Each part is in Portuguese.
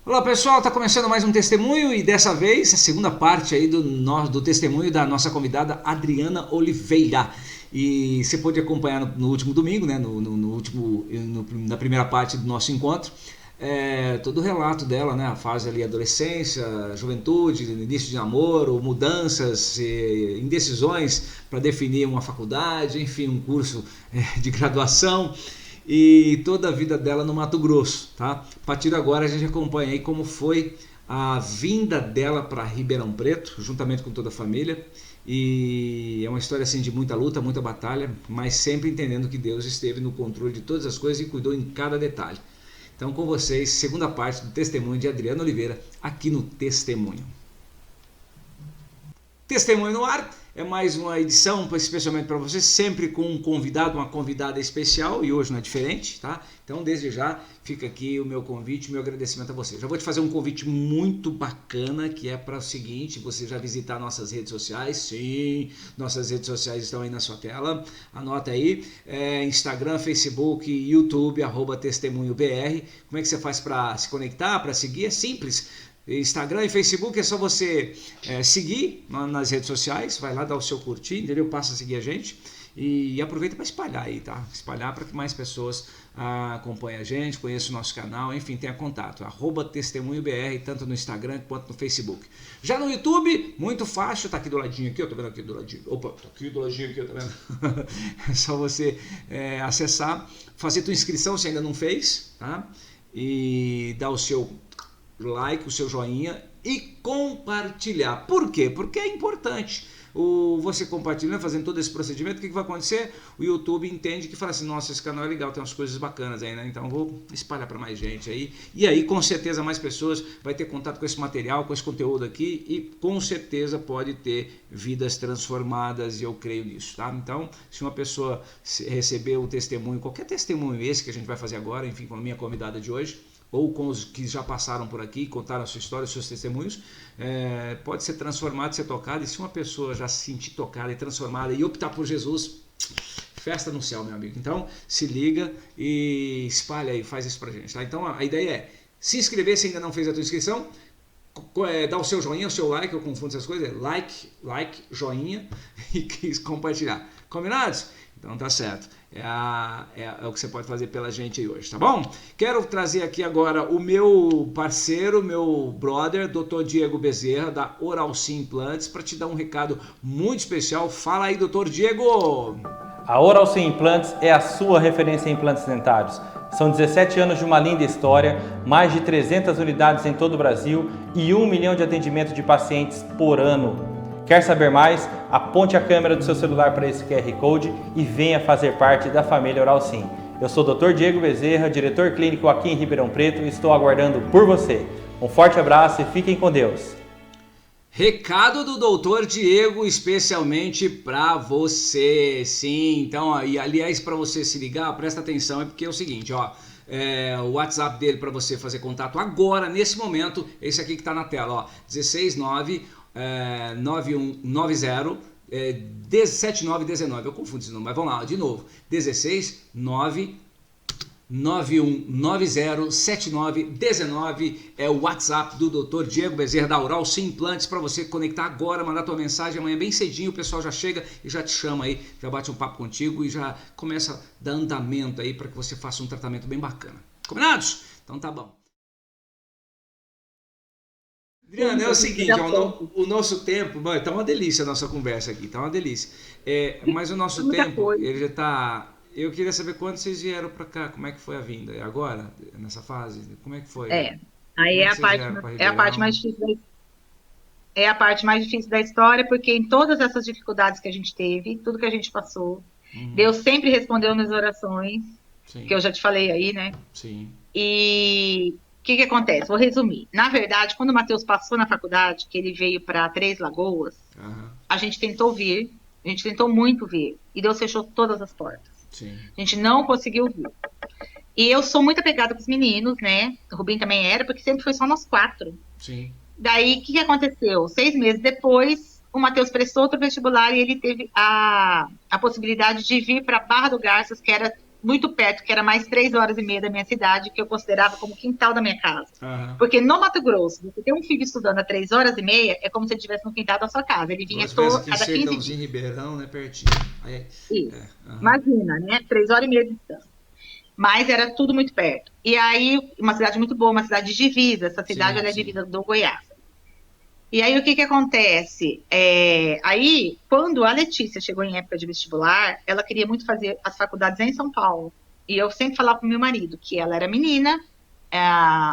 Olá pessoal, está começando mais um testemunho e dessa vez a segunda parte aí do testemunho da nossa convidada Adriana Oliveira. E você pôde acompanhar no último domingo, né, na primeira parte do nosso encontro, todo o relato dela, né, a fase ali adolescência, juventude, início de namoro, mudanças, indecisões para definir uma faculdade, enfim, um curso de graduação. E toda a vida dela no Mato Grosso, tá? A partir de agora a gente acompanha aí como foi a vinda dela para Ribeirão Preto, juntamente com toda a família. E é uma história assim de muita luta, muita batalha, mas sempre entendendo que Deus esteve no controle de todas as coisas e cuidou em cada detalhe. Então com vocês, segunda parte do testemunho de Adriana Oliveira, aqui no Testemunho. Testemunho no ar. É mais uma edição, especialmente para você, sempre com um convidado, uma convidada especial, e hoje não é diferente, tá? Então, desde já, fica aqui o meu convite, o meu agradecimento a você. Já vou te fazer um convite muito bacana, que é para o seguinte, você já visitar nossas redes sociais, sim, nossas redes sociais estão aí na sua tela, anota aí, Instagram, Facebook, YouTube, @testemunhobr. Como é que você faz para se conectar, para seguir? É simples. Instagram e Facebook é só você seguir nas redes sociais, vai lá dar o seu curtir, entendeu? Passa a seguir a gente e aproveita para espalhar aí, tá? Espalhar para que mais pessoas acompanhem a gente, conheçam o nosso canal, enfim, tenha contato. @testemunhobr, tanto no Instagram quanto no Facebook. Já no YouTube, muito fácil, tá aqui do ladinho aqui, eu tô vendo aqui do ladinho. Opa, tá aqui do ladinho aqui, tá vendo? É só você acessar, fazer tua inscrição se ainda não fez, tá? E dar o seu like, o seu joinha e compartilhar. Por quê? Porque é importante. Você compartilhando, fazendo todo esse procedimento, o que vai acontecer? O YouTube entende que fala assim, nossa, esse canal é legal, tem umas coisas bacanas aí, né? Então vou espalhar para mais gente aí. E aí, com certeza, mais pessoas vai ter contato com esse material, com esse conteúdo aqui e com certeza pode ter vidas transformadas e eu creio nisso, tá? Então, se uma pessoa receber o testemunho, qualquer testemunho esse que a gente vai fazer agora, enfim, com a minha convidada de hoje, ou com os que já passaram por aqui, contaram a sua história, os seus testemunhos, pode ser transformado, ser tocado, e se uma pessoa já se sentir tocada e transformada e optar por Jesus, festa no céu, meu amigo. Então, se liga e espalha aí, faz isso pra gente, tá? Então, a ideia é se inscrever se ainda não fez a tua inscrição, dá o seu joinha, o seu like, eu confundo essas coisas, like, joinha e compartilhar. Combinados? Então tá certo. É o que você pode fazer pela gente aí hoje, tá bom? Quero trazer aqui agora o meu parceiro, meu brother, Dr. Diego Bezerra, da Oral Sim Implantes, para te dar um recado muito especial. Fala aí, Dr. Diego! A Oral Sim Implantes é a sua referência em implantes dentários. São 17 anos de uma linda história, mais de 300 unidades em todo o Brasil e 1 milhão de atendimentos de pacientes por ano. Quer saber mais? Aponte a câmera do seu celular para esse QR Code e venha fazer parte da família Oral Sim. Eu sou o Dr. Diego Bezerra, diretor clínico aqui em Ribeirão Preto e estou aguardando por você. Um forte abraço e fiquem com Deus. Recado do Dr. Diego especialmente para você, sim, então, e aliás, para você se ligar, presta atenção, é porque é o seguinte, ó, o WhatsApp dele para você fazer contato agora, nesse momento, esse aqui que está na tela, ó, 169 9190 7919, eu confundo esse número, mas vamos lá, de novo, 169 9190 7919 é o WhatsApp do Dr. Diego Bezerra da Oral Sim Implantes para você conectar agora, mandar tua mensagem amanhã bem cedinho, o pessoal já chega e já te chama aí, já bate um papo contigo e já começa a dar andamento aí para que você faça um tratamento bem bacana. Combinados? Então tá bom. Adriana, é o seguinte, o nosso tempo, tá uma delícia a nossa conversa aqui, tá uma delícia. Mas o nosso tempo, ele já tá. Eu queria saber quando vocês vieram para cá, como é que foi a vinda? É agora, nessa fase? Como é que foi? Aí é a parte mais difícil é a parte mais difícil da história, porque em todas essas dificuldades que a gente teve, tudo que a gente passou, Deus sempre respondeu nas orações, que eu já te falei aí, né? Sim. E o que acontece? Vou resumir. Na verdade, quando o Matheus passou na faculdade, que ele veio para Três Lagoas, a gente tentou vir, a gente tentou muito vir, e Deus fechou todas as portas. Sim. A gente não conseguiu vir. E eu sou muito apegada com os meninos, né? O Rubinho também era, porque sempre foi só nós 4. Sim. Daí, o que aconteceu? 6 meses depois, o Matheus prestou outro vestibular e ele teve a possibilidade de vir para Barra do Garças, que era muito perto, que era mais 3 horas e meia da minha cidade, que eu considerava como quintal da minha casa. Aham. Porque no Mato Grosso, você ter um filho estudando a 3 horas e meia, é como se ele estivesse no quintal da sua casa. Ele vinha Você aqui em cada 15 Sertãozinho, dias. Ribeirão, né? Pertinho. Aí, Isso. aham. Imagina, né? 3 horas e meia de distância. Mas era tudo muito perto. E aí, uma cidade muito boa, uma cidade de divisa. Essa cidade ela é Sim. divisa do Goiás. E aí, o que acontece? Aí, quando a Letícia chegou em época de vestibular, ela queria muito fazer as faculdades em São Paulo. E eu sempre falava pro meu marido que ela era menina,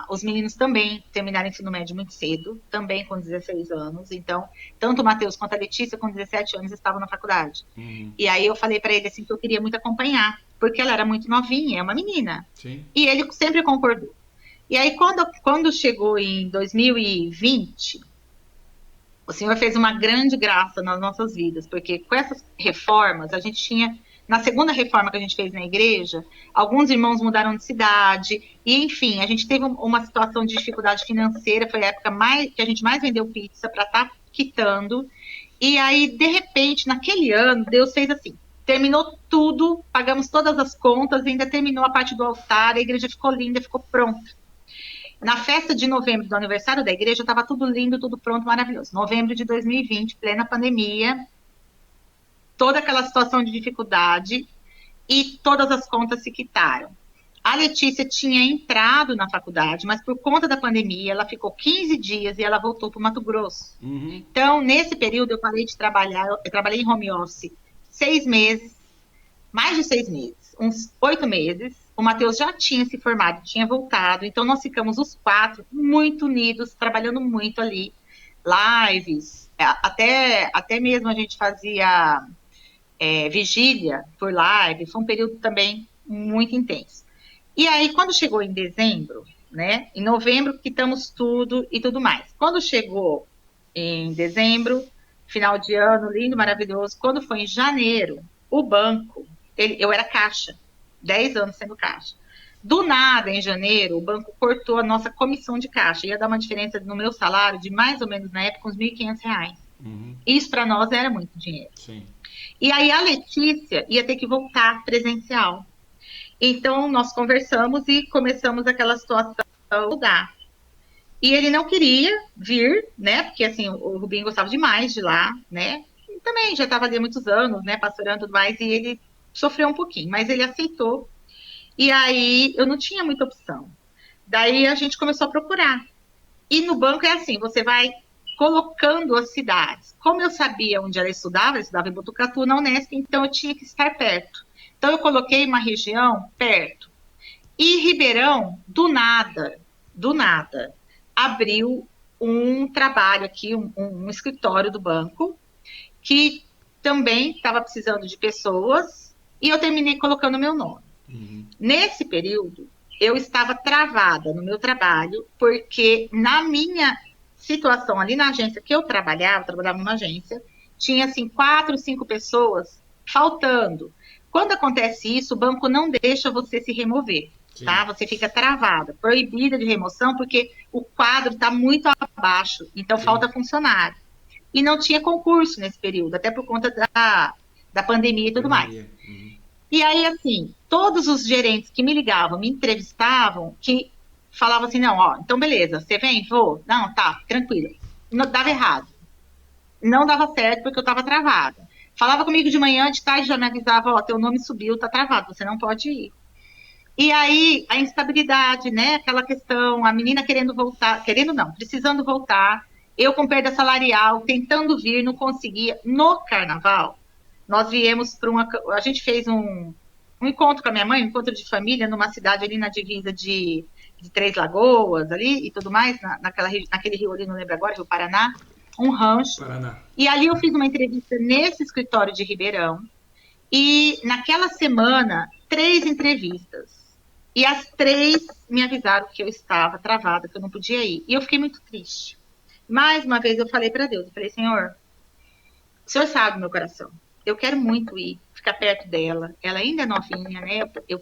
os meninos também terminaram o ensino médio muito cedo, também com 16 anos. Então, tanto o Matheus quanto a Letícia, com 17 anos, estavam na faculdade. Uhum. E aí eu falei para ele assim que eu queria muito acompanhar, porque ela era muito novinha, é uma menina. Sim. E ele sempre concordou. E aí, quando chegou em 2020, o Senhor fez uma grande graça nas nossas vidas, porque com essas reformas, a gente tinha, na segunda reforma que a gente fez na igreja, alguns irmãos mudaram de cidade, e enfim, a gente teve uma situação de dificuldade financeira, foi a época que a gente mais vendeu pizza para estar quitando, e aí, de repente, naquele ano, Deus fez assim, terminou tudo, pagamos todas as contas, ainda terminou a parte do altar, a igreja ficou linda, ficou pronta. Na festa de novembro do aniversário da igreja, estava tudo lindo, tudo pronto, maravilhoso. Novembro de 2020, plena pandemia, toda aquela situação de dificuldade e todas as contas se quitaram. A Letícia tinha entrado na faculdade, mas por conta da pandemia, ela ficou 15 dias e ela voltou para o Mato Grosso. Uhum. Então, nesse período, eu parei de trabalhar, eu trabalhei em home office 6 meses, mais de 6 meses, uns 8 meses. O Matheus já tinha se formado, tinha voltado, então nós ficamos os 4 muito unidos, trabalhando muito ali, lives, até mesmo a gente fazia vigília por live, foi um período também muito intenso. E aí, quando chegou em dezembro, né, em novembro quitamos tudo e tudo mais. Quando chegou em dezembro, final de ano, lindo, maravilhoso, quando foi em janeiro, o banco, eu era caixa, 10 anos sendo caixa. Do nada, em janeiro, o banco cortou a nossa comissão de caixa. Ia dar uma diferença no meu salário de mais ou menos, na época, uns R$ 1.500. Uhum. Isso para nós era muito dinheiro. Sim. E aí a Letícia ia ter que voltar presencial. Então, nós conversamos e começamos aquela situação a mudar. E ele não queria vir, né? Porque, assim, o Rubinho gostava demais de lá, né? E também já estava ali há muitos anos, né? Pastorando e tudo mais, e ele sofreu um pouquinho, mas ele aceitou. E aí eu não tinha muita opção. Daí a gente começou a procurar. E no banco é assim, você vai colocando as cidades. Como eu sabia onde ela estudava em Botucatu, na Unesp, então eu tinha que estar perto. Então eu coloquei uma região perto. E Ribeirão, do nada, abriu um trabalho aqui, um escritório do banco, que também estava precisando de pessoas, e eu terminei colocando meu nome. Uhum. Nesse período, eu estava travada no meu trabalho, porque na minha situação ali na agência que eu trabalhava numa agência, tinha assim 4, 5 pessoas faltando. Quando acontece isso, o banco não deixa você se remover, Sim. tá? Você fica travada, proibida de remoção, porque o quadro está muito abaixo, então Sim. falta funcionário. E não tinha concurso nesse período, até por conta da pandemia e tudo mais. Uhum. E aí, assim, todos os gerentes que me ligavam, me entrevistavam, que falavam assim, não, ó, então beleza, você vem? Vou. Não, tá, tranquilo. Não, dava errado. Não dava certo porque eu estava travada. Falava comigo de manhã, de tarde já me avisava, ó, teu nome subiu, tá travado, você não pode ir. E aí, a instabilidade, né, aquela questão, a menina querendo voltar, querendo não, precisando voltar, eu com perda salarial, tentando vir, não conseguia. No carnaval, nós viemos para a gente fez um encontro com a minha mãe, um encontro de família numa cidade ali na divisa de Três Lagoas ali e tudo mais, naquele rio ali, não lembro agora, Rio Paraná, um rancho. Paraná. E ali eu fiz uma entrevista nesse escritório de Ribeirão e naquela semana, 3 entrevistas. E as 3 me avisaram que eu estava travada, que eu não podia ir. E eu fiquei muito triste. Mais uma vez eu falei para Deus, eu falei, Senhor, o Senhor sabe o meu coração. Eu quero muito ir, ficar perto dela. Ela ainda é novinha, né?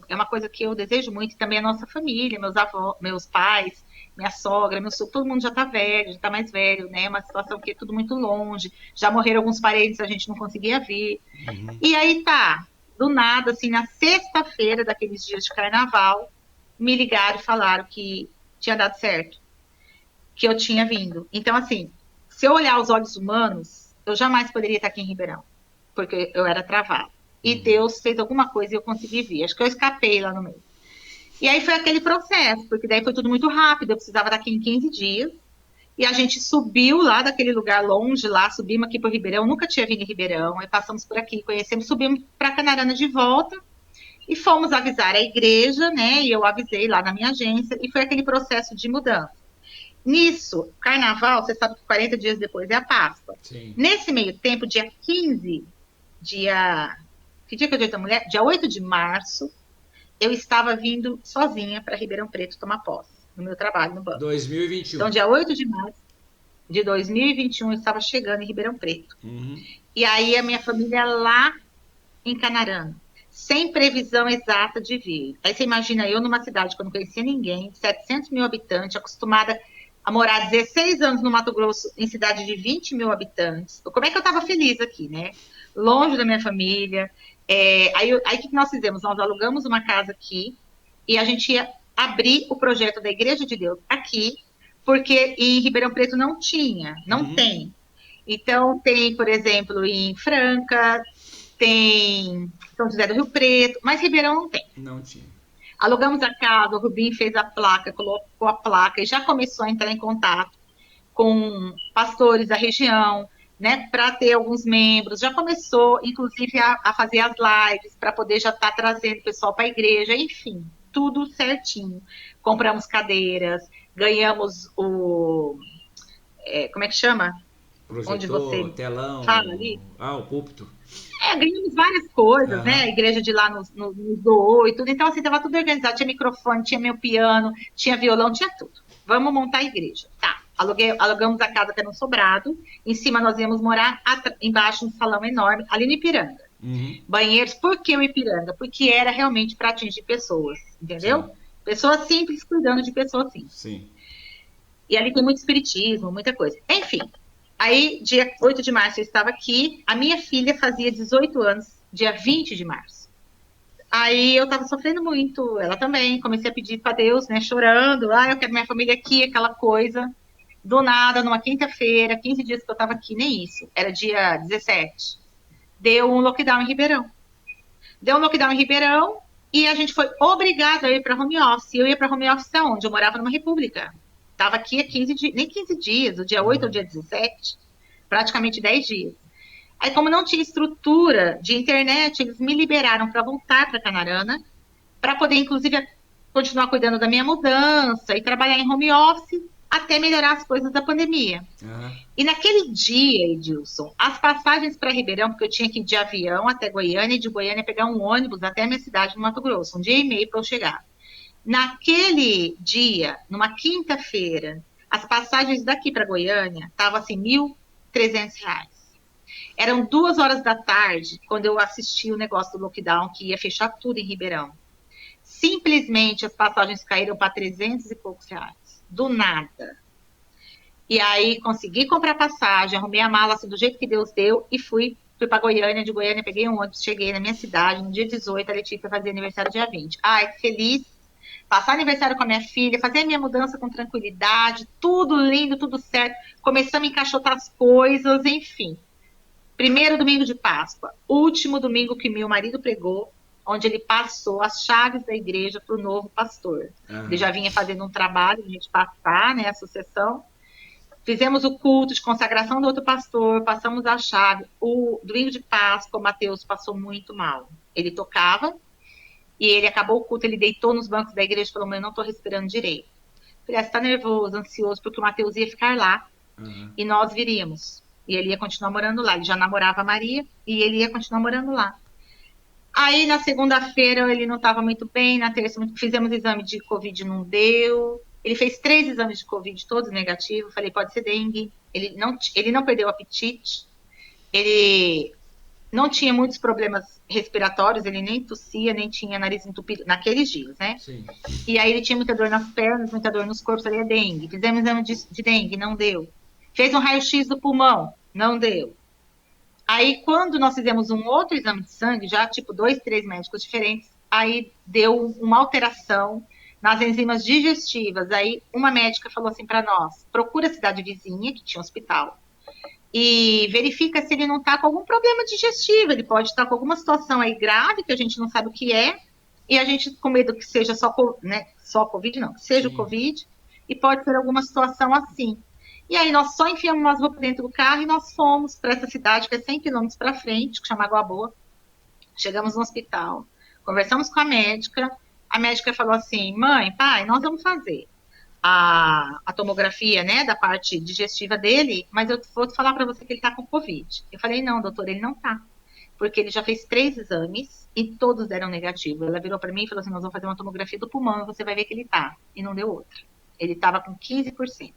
É uma coisa que eu desejo muito. E também a nossa família, meus avós, meus pais, minha sogra, meu sogro, todo mundo já está velho, já está mais velho, né? Uma situação que é tudo muito longe. Já morreram alguns parentes, a gente não conseguia ver. Uhum. E aí tá, do nada, assim, na sexta-feira daqueles dias de carnaval, me ligaram e falaram que tinha dado certo, que eu tinha vindo. Então, assim, se eu olhar os olhos humanos, eu jamais poderia estar aqui em Ribeirão, porque eu era travada. E Deus fez alguma coisa e eu consegui vir. Acho que eu escapei lá no meio. E aí foi aquele processo, porque daí foi tudo muito rápido, eu precisava estar aqui em 15 dias. E a gente subiu lá daquele lugar longe, lá, subimos aqui para Ribeirão, nunca tinha vindo em Ribeirão, aí passamos por aqui, conhecemos, subimos para Canarana de volta e fomos avisar a igreja, né? E eu avisei lá na minha agência, e foi aquele processo de mudança. Nisso, carnaval, você sabe que 40 dias depois é a Páscoa. Sim. Nesse meio tempo, dia 15, que dia que é o Dia da Mulher? Dia 8 de março, eu estava vindo sozinha para Ribeirão Preto tomar posse, no meu trabalho no banco. 2021. Então, dia 8 de março de 2021, eu estava chegando em Ribeirão Preto. E aí, a minha família lá em Canarana, sem previsão exata de vir. Aí você imagina eu numa cidade que eu não conhecia ninguém, 700 mil habitantes, acostumada a morar 16 anos no Mato Grosso, em cidade de 20 mil habitantes. Como é que eu estava feliz aqui, né? Longe da minha família. Aí o que nós fizemos? Nós alugamos uma casa aqui e a gente ia abrir o projeto da Igreja de Deus aqui, porque em Ribeirão Preto não tinha, não tem. Então, tem, por exemplo, em Franca, tem São José do Rio Preto, mas Ribeirão não tem. Não tinha. Alugamos a casa, o Rubim fez a placa, colocou a placa e já começou a entrar em contato com pastores da região, né, para ter alguns membros. Já começou, inclusive, a fazer as lives para poder já estar trazendo o pessoal para a igreja, enfim, tudo certinho. Compramos cadeiras, ganhamos o... como é que chama? Projetor, onde você telão, fala ali? o púlpito. Ganhamos várias coisas, né? A igreja de lá nos doou e tudo. Então, assim, estava tudo organizado. Tinha microfone, tinha meu piano, tinha violão, tinha tudo. Vamos montar a igreja. Tá. Alugamos a casa que era um sobrado. Em cima nós íamos morar embaixo um salão enorme, ali no Ipiranga. Banheiros. Por que o Ipiranga? Porque era realmente para atingir pessoas, entendeu? Sim. Pessoas simples cuidando de pessoas simples. Sim. E ali tem muito espiritismo, muita coisa. Enfim. Aí, dia 8 de março, eu estava aqui. A minha filha fazia 18 anos, dia 20 de março. Aí eu estava sofrendo muito, ela também. Comecei a pedir para Deus, né, chorando. Eu quero minha família aqui, aquela coisa. Do nada, numa quinta-feira, 15 dias que eu estava aqui, nem isso. Era dia 17. Deu um lockdown em Ribeirão. E a gente foi obrigado a ir para home office. Eu ia para home office aonde? Eu morava numa república. Estava aqui há 15 dias, nem 15 dias, o dia 8 ao dia 17, praticamente 10 dias. Aí, como não tinha estrutura de internet, eles me liberaram para voltar para Canarana, para poder, inclusive, continuar cuidando da minha mudança e trabalhar em home office até melhorar as coisas da pandemia. E naquele dia, Edilson, as passagens para Ribeirão, porque eu tinha que ir de avião até Goiânia, e de Goiânia pegar um ônibus até a minha cidade, no Mato Grosso, um dia e meio para eu chegar. Naquele dia, numa quinta-feira, as passagens daqui para Goiânia estavam assim, R$1.300. Eram 2h da tarde, quando eu assisti o negócio do lockdown, que ia fechar tudo em Ribeirão. Simplesmente as passagens caíram para 300 e poucos reais. Do nada. E aí consegui comprar passagem, arrumei a mala assim, do jeito que Deus deu e fui para Goiânia. De Goiânia peguei um ônibus, cheguei na minha cidade, no dia 18, a Letícia fazia aniversário dia 20. Ai, que feliz. Passar aniversário com a minha filha, fazer a minha mudança com tranquilidade, tudo lindo, tudo certo. Começamos a encaixotar as coisas, enfim. Primeiro domingo de Páscoa, último domingo que meu marido pregou, onde ele passou as chaves da igreja para o novo pastor. Ele já vinha fazendo um trabalho, a gente passar, né, a sucessão. Fizemos o culto de consagração do outro pastor, passamos a chave. O domingo de Páscoa, o Mateus passou muito mal. Ele tocava, e ele acabou o culto, ele deitou nos bancos da igreja e falou, eu não estou respirando direito. Falei, você está nervoso, ansioso, porque o Mateus ia ficar lá e nós viríamos. E ele ia continuar morando lá. Ele já namorava a Maria e ele ia continuar morando lá. Aí, na segunda-feira, ele não estava muito bem. Na terça, fizemos exame de Covid, não deu. Ele fez 3 exames de Covid, todos negativos. Falei, pode ser dengue. Ele não perdeu o apetite. Ele não tinha muitos problemas respiratórios, ele nem tossia, nem tinha nariz entupido, naqueles dias, né? Sim. E aí ele tinha muita dor nas pernas, muita dor nos corpos, ali é dengue. Fizemos exame de dengue, não deu. Fez um raio-x do pulmão, não deu. Aí, quando nós fizemos um outro exame de sangue, já tipo 2, 3 médicos diferentes, aí deu uma alteração nas enzimas digestivas. Aí, uma médica falou assim para nós: procura a cidade vizinha, que tinha um hospital, e verifica se ele não está com algum problema digestivo. Ele pode estar com alguma situação aí grave, que a gente não sabe o que é, e a gente, com medo que seja só Covid, não, que seja o Covid, e pode ser alguma situação assim. E aí nós só enfiamos umas roupas dentro do carro e nós fomos para essa cidade que é 100 quilômetros para frente, que chama Água Boa. Chegamos no hospital, conversamos com a médica falou assim: mãe, pai, nós vamos fazer a tomografia, né, da parte digestiva dele, mas eu vou falar para você que ele está com Covid. Eu falei: não, doutor, ele não está, porque ele já fez 3 exames e todos deram negativo. Ela virou para mim e falou assim: nós vamos fazer uma tomografia do pulmão e você vai ver que ele está. E não deu outra. Ele estava com 15%.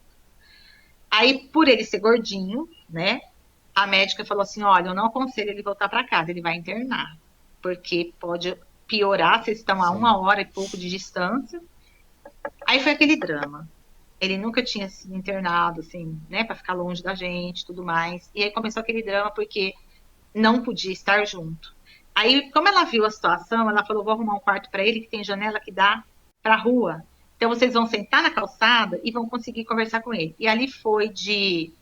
Aí, por ele ser gordinho, né, a médica falou assim: olha, eu não aconselho ele voltar para casa, ele vai internar, porque pode piorar, vocês estão a 1 hora e pouco de distância. Aí foi aquele drama. Ele nunca tinha sido internado, assim, né, para ficar longe da gente, tudo mais. E aí começou aquele drama porque não podia estar junto. Aí, como ela viu a situação, ela falou: vou arrumar um quarto para ele que tem janela que dá para a rua. Então, vocês vão sentar na calçada e vão conseguir conversar com ele. E ali foi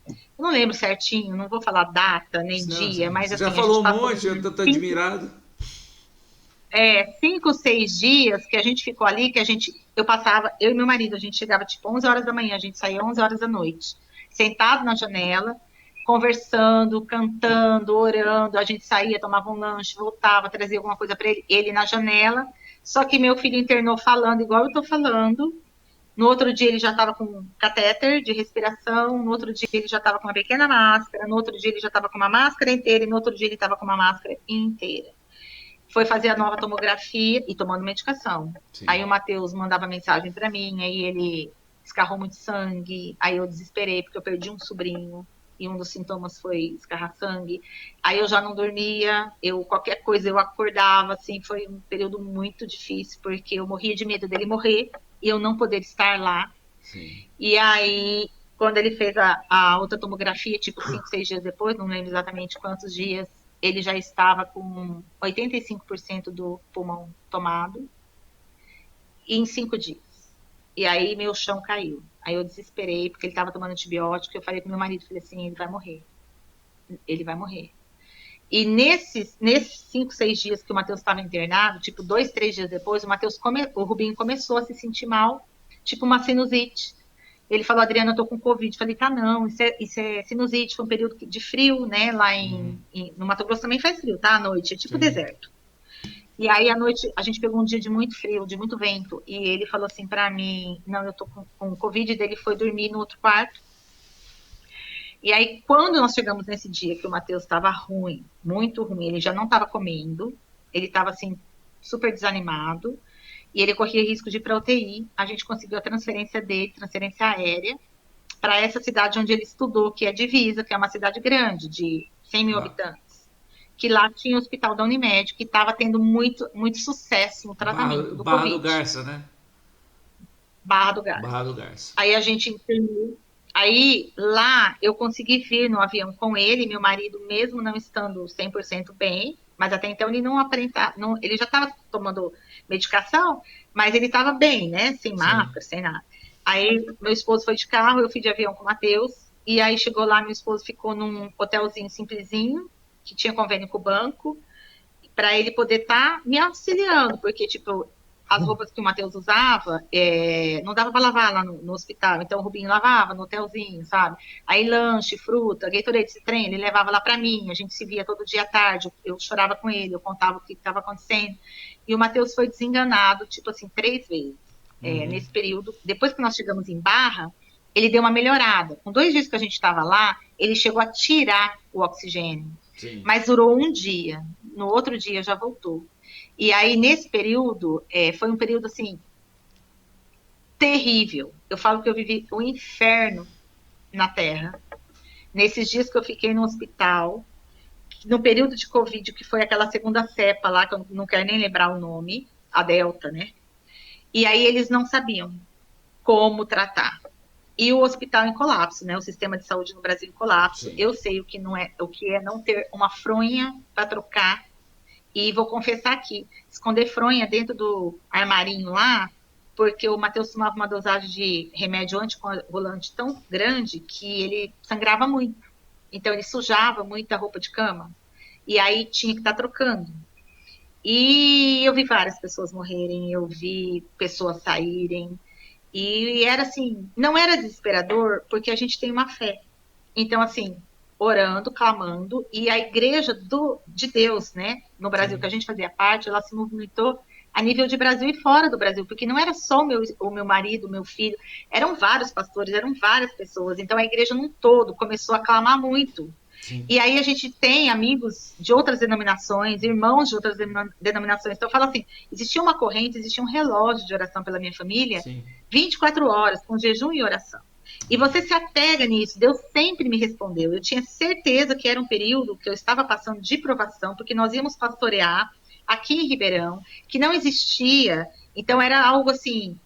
eu não lembro certinho, não vou falar data nem dia, mas você assim... já falou um monte, eu tô admirado. 5 ou 6 dias que a gente ficou ali, eu e meu marido, a gente chegava tipo 11 horas da manhã, a gente saía 11 horas da noite, sentado na janela, conversando, cantando, orando, a gente saía, tomava um lanche, voltava, trazia alguma coisa para ele na janela. Só que meu filho internou falando igual eu tô falando. No outro dia ele já estava com catéter de respiração, no outro dia ele já estava com uma pequena máscara, no outro dia ele já estava com uma máscara inteira e no outro dia ele estava com uma máscara inteira. Foi fazer a nova tomografia e tomando medicação. Sim. Aí o Matheus mandava mensagem para mim, aí ele escarrou muito sangue, aí eu desesperei porque eu perdi um sobrinho e um dos sintomas foi escarrar sangue. Aí eu já não dormia, qualquer coisa eu acordava, assim, foi um período muito difícil, porque eu morria de medo dele morrer e eu não poder estar lá. Sim. E aí, quando ele fez a outra tomografia, tipo 5, 6 dias depois, não lembro exatamente quantos dias, ele já estava com 85% do pulmão tomado em 5 dias. E aí meu chão caiu. Aí eu desesperei, porque ele estava tomando antibiótico. Eu falei pro meu marido, falei assim: ele vai morrer. Ele vai morrer. E nesses 5, 6 dias que o Matheus estava internado, tipo 2, 3 dias depois, o Rubinho começou a se sentir mal, tipo uma sinusite. Ele falou: Adriana, eu tô com Covid. Eu falei: tá, não, isso é sinusite, foi um período de frio, né? Lá no Mato Grosso também faz frio, tá? À noite, é tipo deserto. E aí, à noite, a gente pegou um dia de muito frio, de muito vento. E ele falou assim pra mim: não, eu tô com Covid. Dele foi dormir no outro quarto. E aí, quando nós chegamos nesse dia que o Matheus estava ruim, muito ruim, ele já não estava comendo, ele estava assim, super desanimado, e ele corria risco de ir para UTI. A gente conseguiu a transferência dele, transferência aérea, para essa cidade onde ele estudou, que é Divisa, que é uma cidade grande, de 100 mil habitantes. Que lá tinha o hospital da Unimed, que estava tendo muito, muito sucesso no tratamento do Covid. Barra do Garça, né? Barra do Garça. Barra do Garça. Aí a gente internou. Aí, lá, eu consegui vir no avião com ele, meu marido, mesmo não estando 100% bem, mas até então ele não aparentava, ele já estava tomando medicação, mas ele estava bem, né? Sem máscara, sem nada. Aí, meu esposo foi de carro, eu fui de avião com o Matheus, e aí chegou lá, meu esposo ficou num hotelzinho simplesinho, que tinha convênio com o banco, para ele poder estar me auxiliando, porque, tipo, as roupas que o Matheus usava, não dava para lavar lá no hospital, então o Rubinho lavava no hotelzinho, sabe? Aí lanche, fruta, Gatorade, esse trem, ele levava lá para mim, a gente se via todo dia à tarde, eu chorava com ele, eu contava o que estava acontecendo, e o Matheus foi desenganado, tipo assim, 3 vezes, nesse período. Depois que nós chegamos em Barra, ele deu uma melhorada. Com 2 dias que a gente estava lá, ele chegou a tirar o oxigênio. Sim. Mas durou um dia. No outro dia já voltou. E aí, nesse período, foi um período, assim, terrível. Eu falo que eu vivi o inferno na Terra. Nesses dias que eu fiquei no hospital, no período de Covid, que foi aquela segunda cepa lá, que eu não quero nem lembrar o nome, a Delta, né? E aí eles não sabiam como tratar. e o hospital em colapso, né? O sistema de saúde no Brasil em colapso. Sim. Eu sei o que é não ter uma fronha para trocar. E vou confessar aqui, esconder fronha dentro do armarinho lá, porque o Matheus tomava uma dosagem de remédio anticoagulante tão grande que ele sangrava muito. Então ele sujava muito a roupa de cama. E aí tinha que estar trocando. E eu vi várias pessoas morrerem, eu vi pessoas saírem. E era assim, não era desesperador, porque a gente tem uma fé. Então, assim, orando, clamando, e a igreja de Deus, né, no Brasil, que a gente fazia parte, ela se movimentou a nível de Brasil e fora do Brasil, porque não era só o meu marido, o meu filho, eram vários pastores, eram várias pessoas. Então, a igreja num todo começou a clamar muito. Sim. E aí a gente tem amigos de outras denominações, irmãos de outras denominações. Então eu falo assim, existia uma corrente, existia um relógio de oração pela minha família, sim, 24 horas, com jejum e oração. E você se apega nisso, Deus sempre me respondeu. Eu tinha certeza que era um período que eu estava passando de provação, porque nós íamos pastorear aqui em Ribeirão, que não existia, então era algo assim,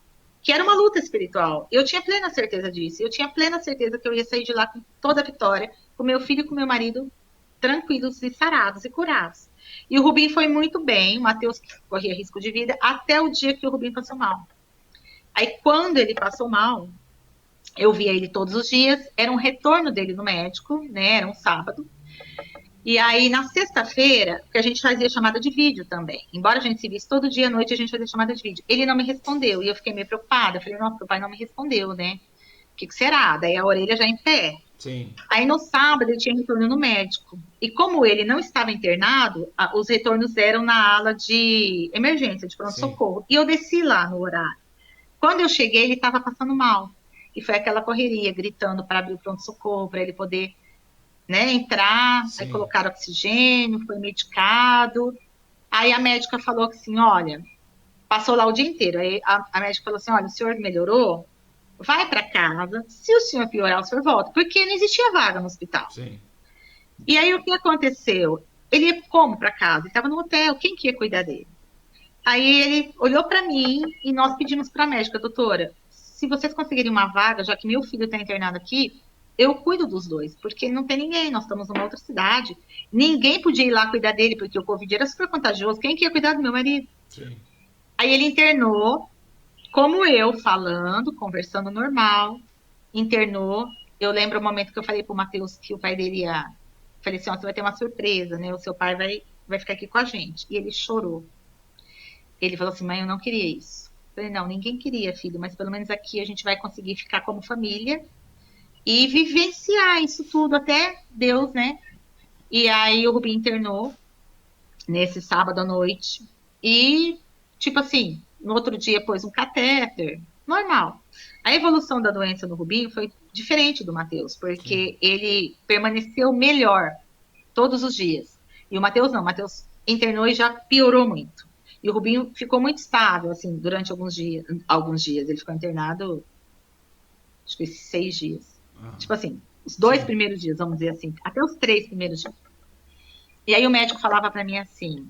que era uma luta espiritual. Eu tinha plena certeza disso, eu tinha plena certeza que eu ia sair de lá com toda a vitória, com meu filho e com meu marido tranquilos e sarados e curados. E o Rubim foi muito bem, o Matheus corria risco de vida, até o dia que o Rubim passou mal. Aí quando ele passou mal, eu via ele todos os dias, era um retorno dele no médico, né, era um sábado. E aí, na sexta-feira, porque a gente fazia chamada de vídeo também. Embora a gente se visse todo dia à noite, a gente fazia chamada de vídeo. Ele não me respondeu, e eu fiquei meio preocupada. Eu falei, nossa, o pai não me respondeu, né? O que será? Daí a orelha já em pé. Sim. Aí, no sábado, ele tinha retorno no médico. E como ele não estava internado, os retornos eram na ala de emergência, de pronto-socorro. E eu desci lá no horário. Quando eu cheguei, ele estava passando mal. E foi aquela correria, gritando para abrir o pronto-socorro, para ele poder... né, entrar, sim, aí colocaram oxigênio, foi medicado. Aí a médica falou assim, olha, passou lá o dia inteiro. Aí a médica falou assim, olha, o senhor melhorou? Vai para casa. Se o senhor piorar, o senhor volta. Porque não existia vaga no hospital. Sim. E aí o que aconteceu? Ele ia como para casa? Ele estava no hotel, quem que ia cuidar dele? Aí ele olhou para mim e nós pedimos para a médica, doutora, se vocês conseguirem uma vaga, já que meu filho está internado aqui, eu cuido dos dois, porque não tem ninguém, nós estamos numa outra cidade. Ninguém podia ir lá cuidar dele, porque o Covid era super contagioso. Quem que ia cuidar do meu marido? Sim. Aí ele internou, como eu, falando, conversando normal, internou. Eu lembro o momento que eu falei pro Matheus que o pai dele ia... Falei assim, ó, você vai ter uma surpresa, né? O seu pai vai ficar aqui com a gente. E ele chorou. Ele falou assim, mãe, eu não queria isso. Eu falei, não, ninguém queria, filho, mas pelo menos aqui a gente vai conseguir ficar como família e vivenciar isso tudo até Deus, né? E aí o Rubim internou nesse sábado à noite e, tipo assim, no outro dia pôs um catéter, normal. A evolução da doença no Rubim foi diferente do Matheus, porque sim, ele permaneceu melhor todos os dias. E o Matheus não, o Matheus internou e já piorou muito. E o Rubinho ficou muito estável, assim, durante alguns dias. Ele ficou internado, acho que 6 dias. Tipo assim, os 2 primeiros dias, vamos dizer assim, até os 3 primeiros dias. E aí o médico falava para mim assim,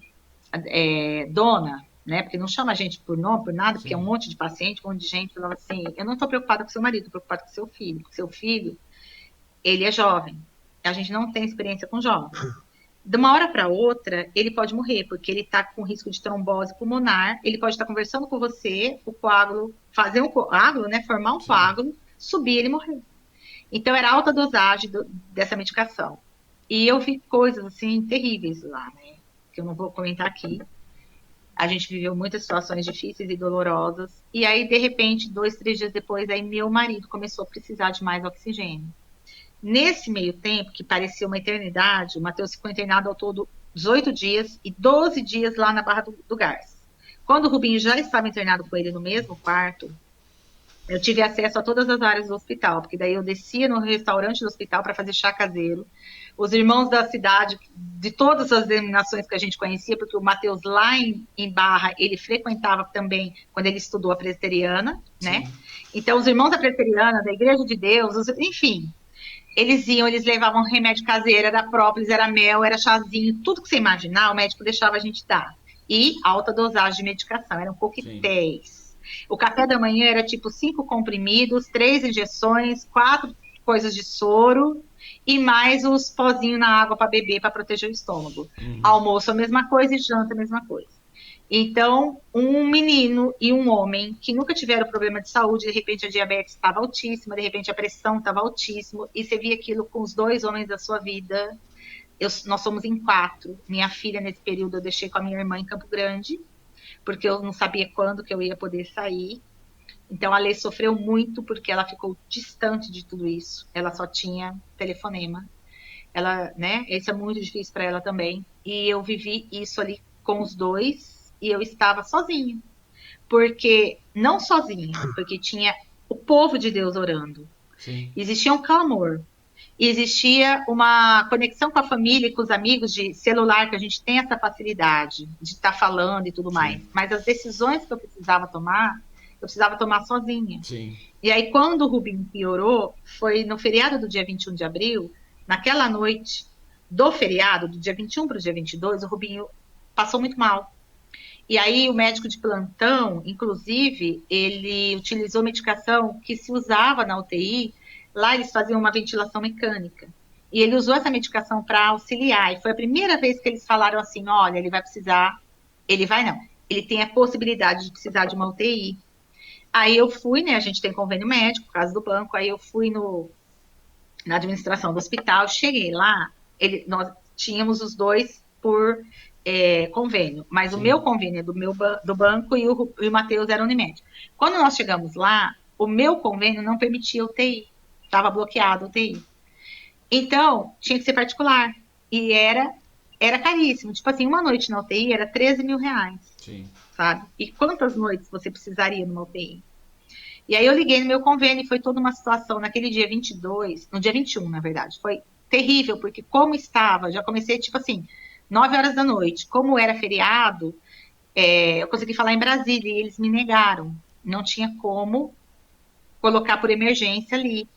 dona, né, porque não chama a gente por nome, por nada, porque é um monte de paciente, um monte de gente, falava assim, eu não estou preocupada com seu marido, estou preocupada com seu filho. Porque seu filho, ele é jovem, a gente não tem experiência com jovens. De uma hora para outra, ele pode morrer, porque ele está com risco de trombose pulmonar, ele pode estar conversando com você, o coágulo, fazer um coágulo, né, formar um coágulo, subir e ele morrer. Então, era alta dosagem dessa medicação. E eu vi coisas, assim, terríveis lá, né? Que eu não vou comentar aqui. A gente viveu muitas situações difíceis e dolorosas. E aí, de repente, 2, 3 dias depois, aí meu marido começou a precisar de mais oxigênio. Nesse meio tempo, que parecia uma eternidade, o Matheus ficou internado ao todo 18 dias e 12 dias lá na Barra do Garças. Quando o Rubinho já estava internado com ele no mesmo quarto, eu tive acesso a todas as áreas do hospital, porque daí eu descia no restaurante do hospital para fazer chá caseiro. Os irmãos da cidade, de todas as denominações que a gente conhecia, porque o Matheus lá em Barra, ele frequentava também quando ele estudou a presbiteriana, né? Então, os irmãos da presbiteriana, da Igreja de Deus, enfim, eles iam, eles levavam remédio caseiro, era própolis, era mel, era chazinho, tudo que você imaginar, o médico deixava a gente dar. E alta dosagem de medicação, eram coquetéis. O café da manhã era tipo 5 comprimidos, 3 injeções, 4 coisas de soro e mais os pozinhos na água para beber, para proteger o estômago. Almoço a mesma coisa e janta a mesma coisa. Então, um menino e um homem que nunca tiveram problema de saúde, de repente a diabetes estava altíssima, de repente a pressão estava altíssima, e você via aquilo com os 2 homens da sua vida. Nós somos em 4. Minha filha, nesse período, eu deixei com a minha irmã em Campo Grande, porque eu não sabia quando que eu ia poder sair. Então, a Lê sofreu muito, porque ela ficou distante de tudo isso. Ela só tinha telefonema. Ela, né, isso é muito difícil para ela também. E eu vivi isso ali com os 2, e eu estava sozinha. Porque, não sozinha, porque tinha o povo de Deus orando. Sim. Existia um clamor. Existia uma conexão com a família e com os amigos de celular, que a gente tem essa facilidade de estar falando e tudo mais. Mas as decisões que eu precisava tomar sozinha. Sim. E aí, quando o Rubinho piorou, foi no feriado do dia 21 de abril, naquela noite do feriado, do dia 21 para o dia 22, o Rubinho passou muito mal. E aí, o médico de plantão, inclusive, ele utilizou medicação que se usava na UTI. Lá eles faziam uma ventilação mecânica. E ele usou essa medicação para auxiliar. E foi a primeira vez que eles falaram assim, olha, ele vai precisar... Ele tem a possibilidade de precisar de uma UTI. Aí eu fui, né? A gente tem convênio médico, por causa do banco. Aí eu fui na administração do hospital. Cheguei lá, nós tínhamos os 2 por convênio. Mas o meu convênio é do banco e o Matheus era Unimed. Quando nós chegamos lá, o meu convênio não permitia UTI. Estava bloqueado a UTI. Então, tinha que ser particular. E era caríssimo. Tipo assim, uma noite na UTI era 13 mil reais. Sim. Sabe? E quantas noites você precisaria numa UTI? E aí eu liguei no meu convênio e foi toda uma situação. Naquele dia 22, no dia 21, na verdade. Foi terrível, porque como estava, já comecei, tipo assim, 9 horas da noite. Como era feriado, eu consegui falar em Brasília e eles me negaram. Não tinha como colocar por emergência ali.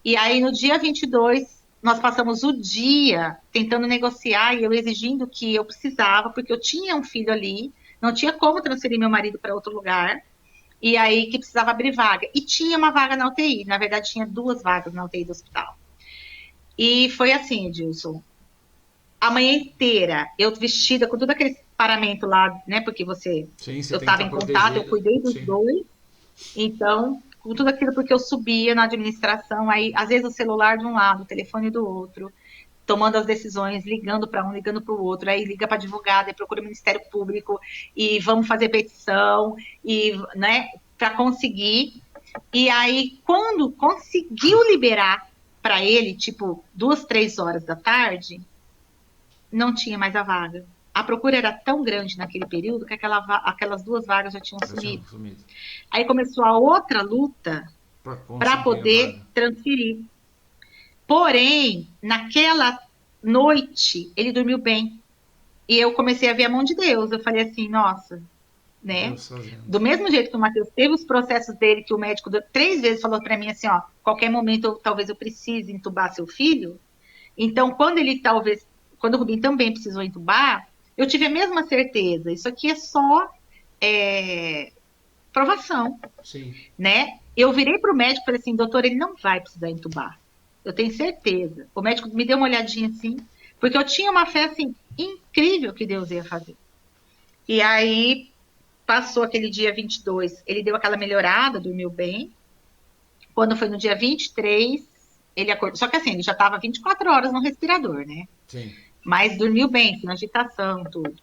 E aí, no dia 22, nós passamos o dia tentando negociar e eu exigindo que eu precisava, porque eu tinha um filho ali, não tinha como transferir meu marido para outro lugar, e aí que precisava abrir vaga. E tinha uma vaga na UTI, na verdade, tinha 2 vagas na UTI do hospital. E foi assim, Edilson, a manhã inteira, eu vestida com todo aquele paramento lá, né, porque eu estava em contato, eu cuidei dos 2, então... com tudo aquilo, porque eu subia na administração, aí às vezes o celular de um lado, o telefone do outro, tomando as decisões, ligando para um, ligando para o outro, aí liga para advogado, aí procura o Ministério Público, e vamos fazer petição, e, né, para conseguir. E aí, quando conseguiu liberar para ele, tipo, 2, 3 horas da tarde, não tinha mais a vaga. A procura era tão grande naquele período que aquelas 2 vagas já tinham sumido. Aí começou a outra luta para poder transferir. Porém, naquela noite, ele dormiu bem. E eu comecei a ver a mão de Deus. Eu falei assim, nossa, né? Do mesmo jeito que o Matheus teve os processos dele, que o médico 3 vezes falou para mim assim, ó, qualquer momento talvez eu precise entubar seu filho. Então, quando o Rubinho também precisou entubar, eu tive a mesma certeza. Isso aqui é só provação. Sim. Né? Eu virei para o médico e falei assim, doutor, ele não vai precisar entubar. Eu tenho certeza. O médico me deu uma olhadinha assim, porque eu tinha uma fé assim, incrível que Deus ia fazer. E aí, passou aquele dia 22, ele deu aquela melhorada, dormiu bem. Quando foi no dia 23, ele acordou. Só que assim, ele já estava 24 horas no respirador, né? Sim. Mas dormiu bem, sem agitação, tudo.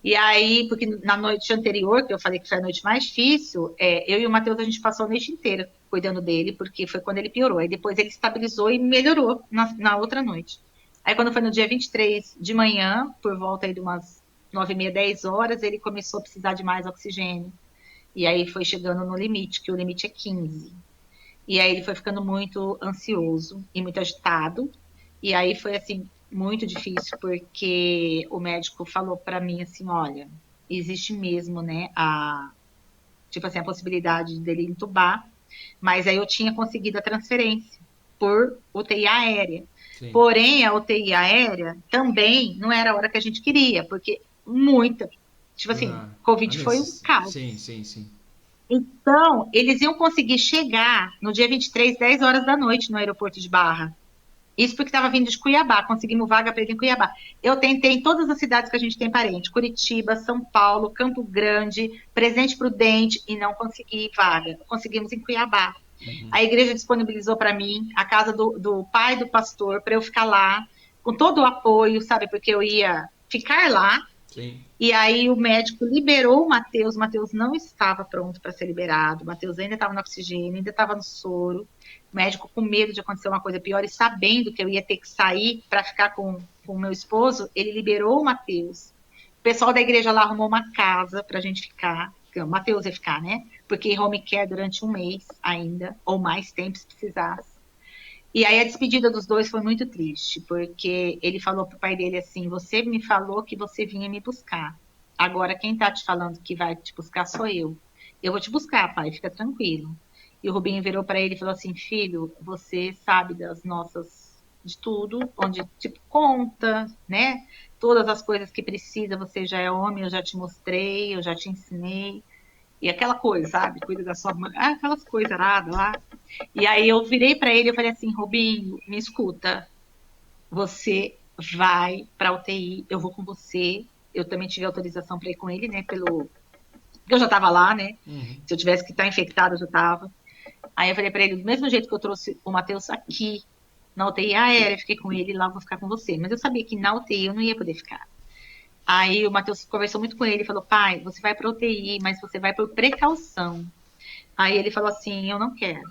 E aí, porque na noite anterior, que eu falei que foi a noite mais difícil, eu e o Matheus, a gente passou a noite inteira cuidando dele, porque foi quando ele piorou. Aí depois ele estabilizou e melhorou na outra noite. Aí quando foi no dia 23 de manhã, por volta aí de umas 9h30, 10 horas, ele começou a precisar de mais oxigênio. E aí foi chegando no limite, que o limite é 15. E aí ele foi ficando muito ansioso e muito agitado. E aí foi assim... muito difícil, porque o médico falou para mim assim, olha, existe mesmo, né, a possibilidade dele entubar, mas aí eu tinha conseguido a transferência por UTI aérea. Sim. Porém, a UTI aérea também não era a hora que a gente queria, porque Covid foi um caos. Sim. Então, eles iam conseguir chegar no dia 23, 10 horas da noite, no aeroporto de Barra. Isso porque estava vindo de Cuiabá, conseguimos vaga para ele em Cuiabá. Eu tentei em todas as cidades que a gente tem parente, Curitiba, São Paulo, Campo Grande, Presidente Prudente, e não consegui vaga. Conseguimos em Cuiabá. A igreja disponibilizou para mim a casa do pai do pastor, para eu ficar lá, com todo o apoio, sabe? Porque eu ia ficar lá. Sim. E aí o médico liberou o Matheus não estava pronto para ser liberado, o Matheus ainda estava no oxigênio, ainda estava no soro, o médico com medo de acontecer uma coisa pior e sabendo que eu ia ter que sair para ficar com o meu esposo, ele liberou o Matheus. O pessoal da igreja lá arrumou uma casa para a gente ficar, o Matheus ia ficar, né? Porque home care durante um mês ainda, ou mais tempo se precisasse. E aí a despedida dos dois foi muito triste, porque ele falou pro pai dele assim, você me falou que você vinha me buscar. Agora quem tá te falando que vai te buscar sou eu. Eu vou te buscar, pai, fica tranquilo. E o Rubinho virou para ele e falou assim, filho, você sabe das nossas, de tudo, onde tipo conta, né? Todas as coisas que precisa, você já é homem, eu já te mostrei, eu já te ensinei. E aquela coisa, sabe? Cuida da sua mãe, aquelas coisas aradas lá. E aí eu virei para ele e falei assim, Rubinho, me escuta, você vai para UTI, eu vou com você. Eu também tive autorização para ir com ele, né? Porque eu já estava lá, né? Se eu tivesse que estar infectado, eu já estava. Aí eu falei para ele, do mesmo jeito que eu trouxe o Matheus aqui na UTI aérea, fiquei com ele, lá eu vou ficar com você. Mas eu sabia que na UTI eu não ia poder ficar. Aí o Matheus conversou muito com ele e falou, pai, você vai para UTI, mas você vai por precaução. Aí ele falou assim, eu não quero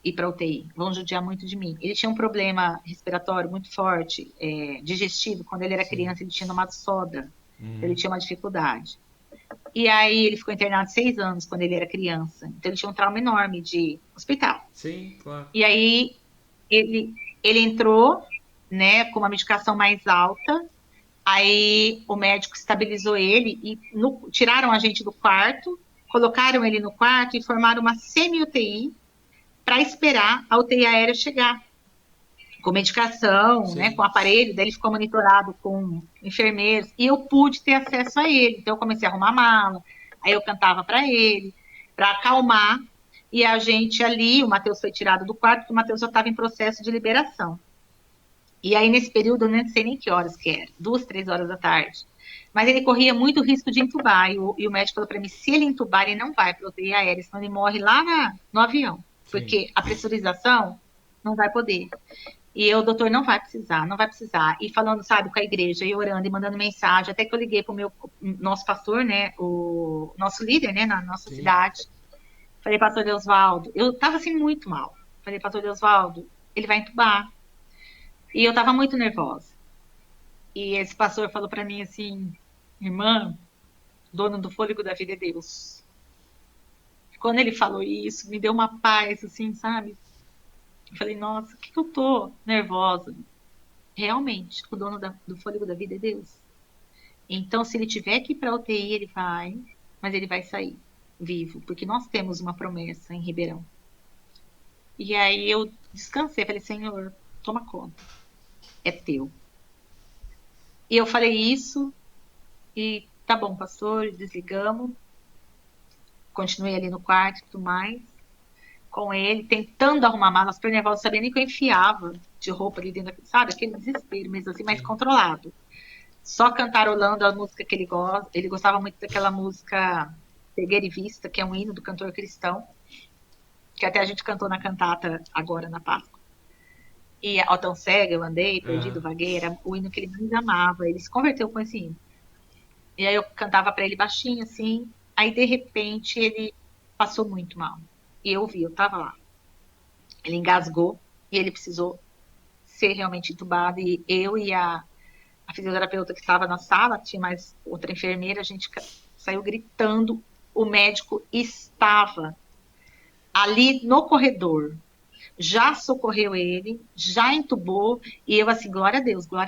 ir para UTI, vão judiar muito de mim. Ele tinha um problema respiratório muito forte, digestivo, quando ele era criança ele tinha tomado soda, ele tinha uma dificuldade. E aí ele ficou internado 6 anos quando ele era criança, então ele tinha um trauma enorme de hospital. Sim, claro. E aí ele entrou, né, com uma medicação mais alta, aí o médico estabilizou ele e tiraram a gente do quarto, colocaram ele no quarto e formaram uma semi-UTI, para esperar a UTI aérea chegar, com medicação, sim, né, com aparelho, daí ele ficou monitorado com enfermeiros, e eu pude ter acesso a ele, então eu comecei a arrumar mala, aí eu cantava para ele, para acalmar, e a gente ali, o Matheus foi tirado do quarto, porque o Matheus já estava em processo de liberação. E aí nesse período, eu nem sei nem que horas que era, 2, 3 horas da tarde, mas ele corria muito risco de entubar, e o médico falou para mim, se ele entubar, ele não vai para a UTI aérea, senão ele morre lá no avião. Porque sim, a pressurização não vai poder. E o doutor não vai precisar, não vai precisar. E falando, sabe, com a igreja, e orando, e mandando mensagem, até que eu liguei para o nosso pastor, né, o nosso líder, né, na nossa sim, cidade. Falei, pastor Deusvaldo, eu tava assim muito mal. Falei, pastor Deusvaldo, ele vai entubar. E eu tava muito nervosa. E esse pastor falou para mim assim, irmã, dono do fôlego da vida é Deus. Quando ele falou isso, me deu uma paz, assim, sabe? Eu falei, nossa, o que eu tô nervosa? Realmente, o dono do fôlego da vida é Deus. Então, se ele tiver que ir para UTI, ele vai, mas ele vai sair vivo, porque nós temos uma promessa em Ribeirão. E aí eu descansei, falei, Senhor, toma conta, é teu. E eu falei isso, e tá bom, pastor, desligamos. Continuei ali no quarto e tudo mais, com ele, tentando arrumar mala, super nervosa, sabia nem que eu enfiava de roupa ali dentro, sabe? Aquele desespero mesmo assim, mais controlado. Só cantarolando a música que ele gosta. Ele gostava muito daquela música Cegueira e Vista, que é um hino do cantor cristão, que até a gente cantou na cantata agora na Páscoa. E Ó Tão Cega, eu andei, perdido, vaguei, era o hino que ele mais amava. Ele se converteu com esse hino. E aí eu cantava para ele baixinho, assim. Aí, de repente, ele passou muito mal. E eu vi, eu tava lá. Ele engasgou e ele precisou ser realmente entubado. E eu e a fisioterapeuta que estava na sala, tinha mais outra enfermeira, a gente saiu gritando. O médico estava ali no corredor. Já socorreu ele, já entubou. E eu assim, glória a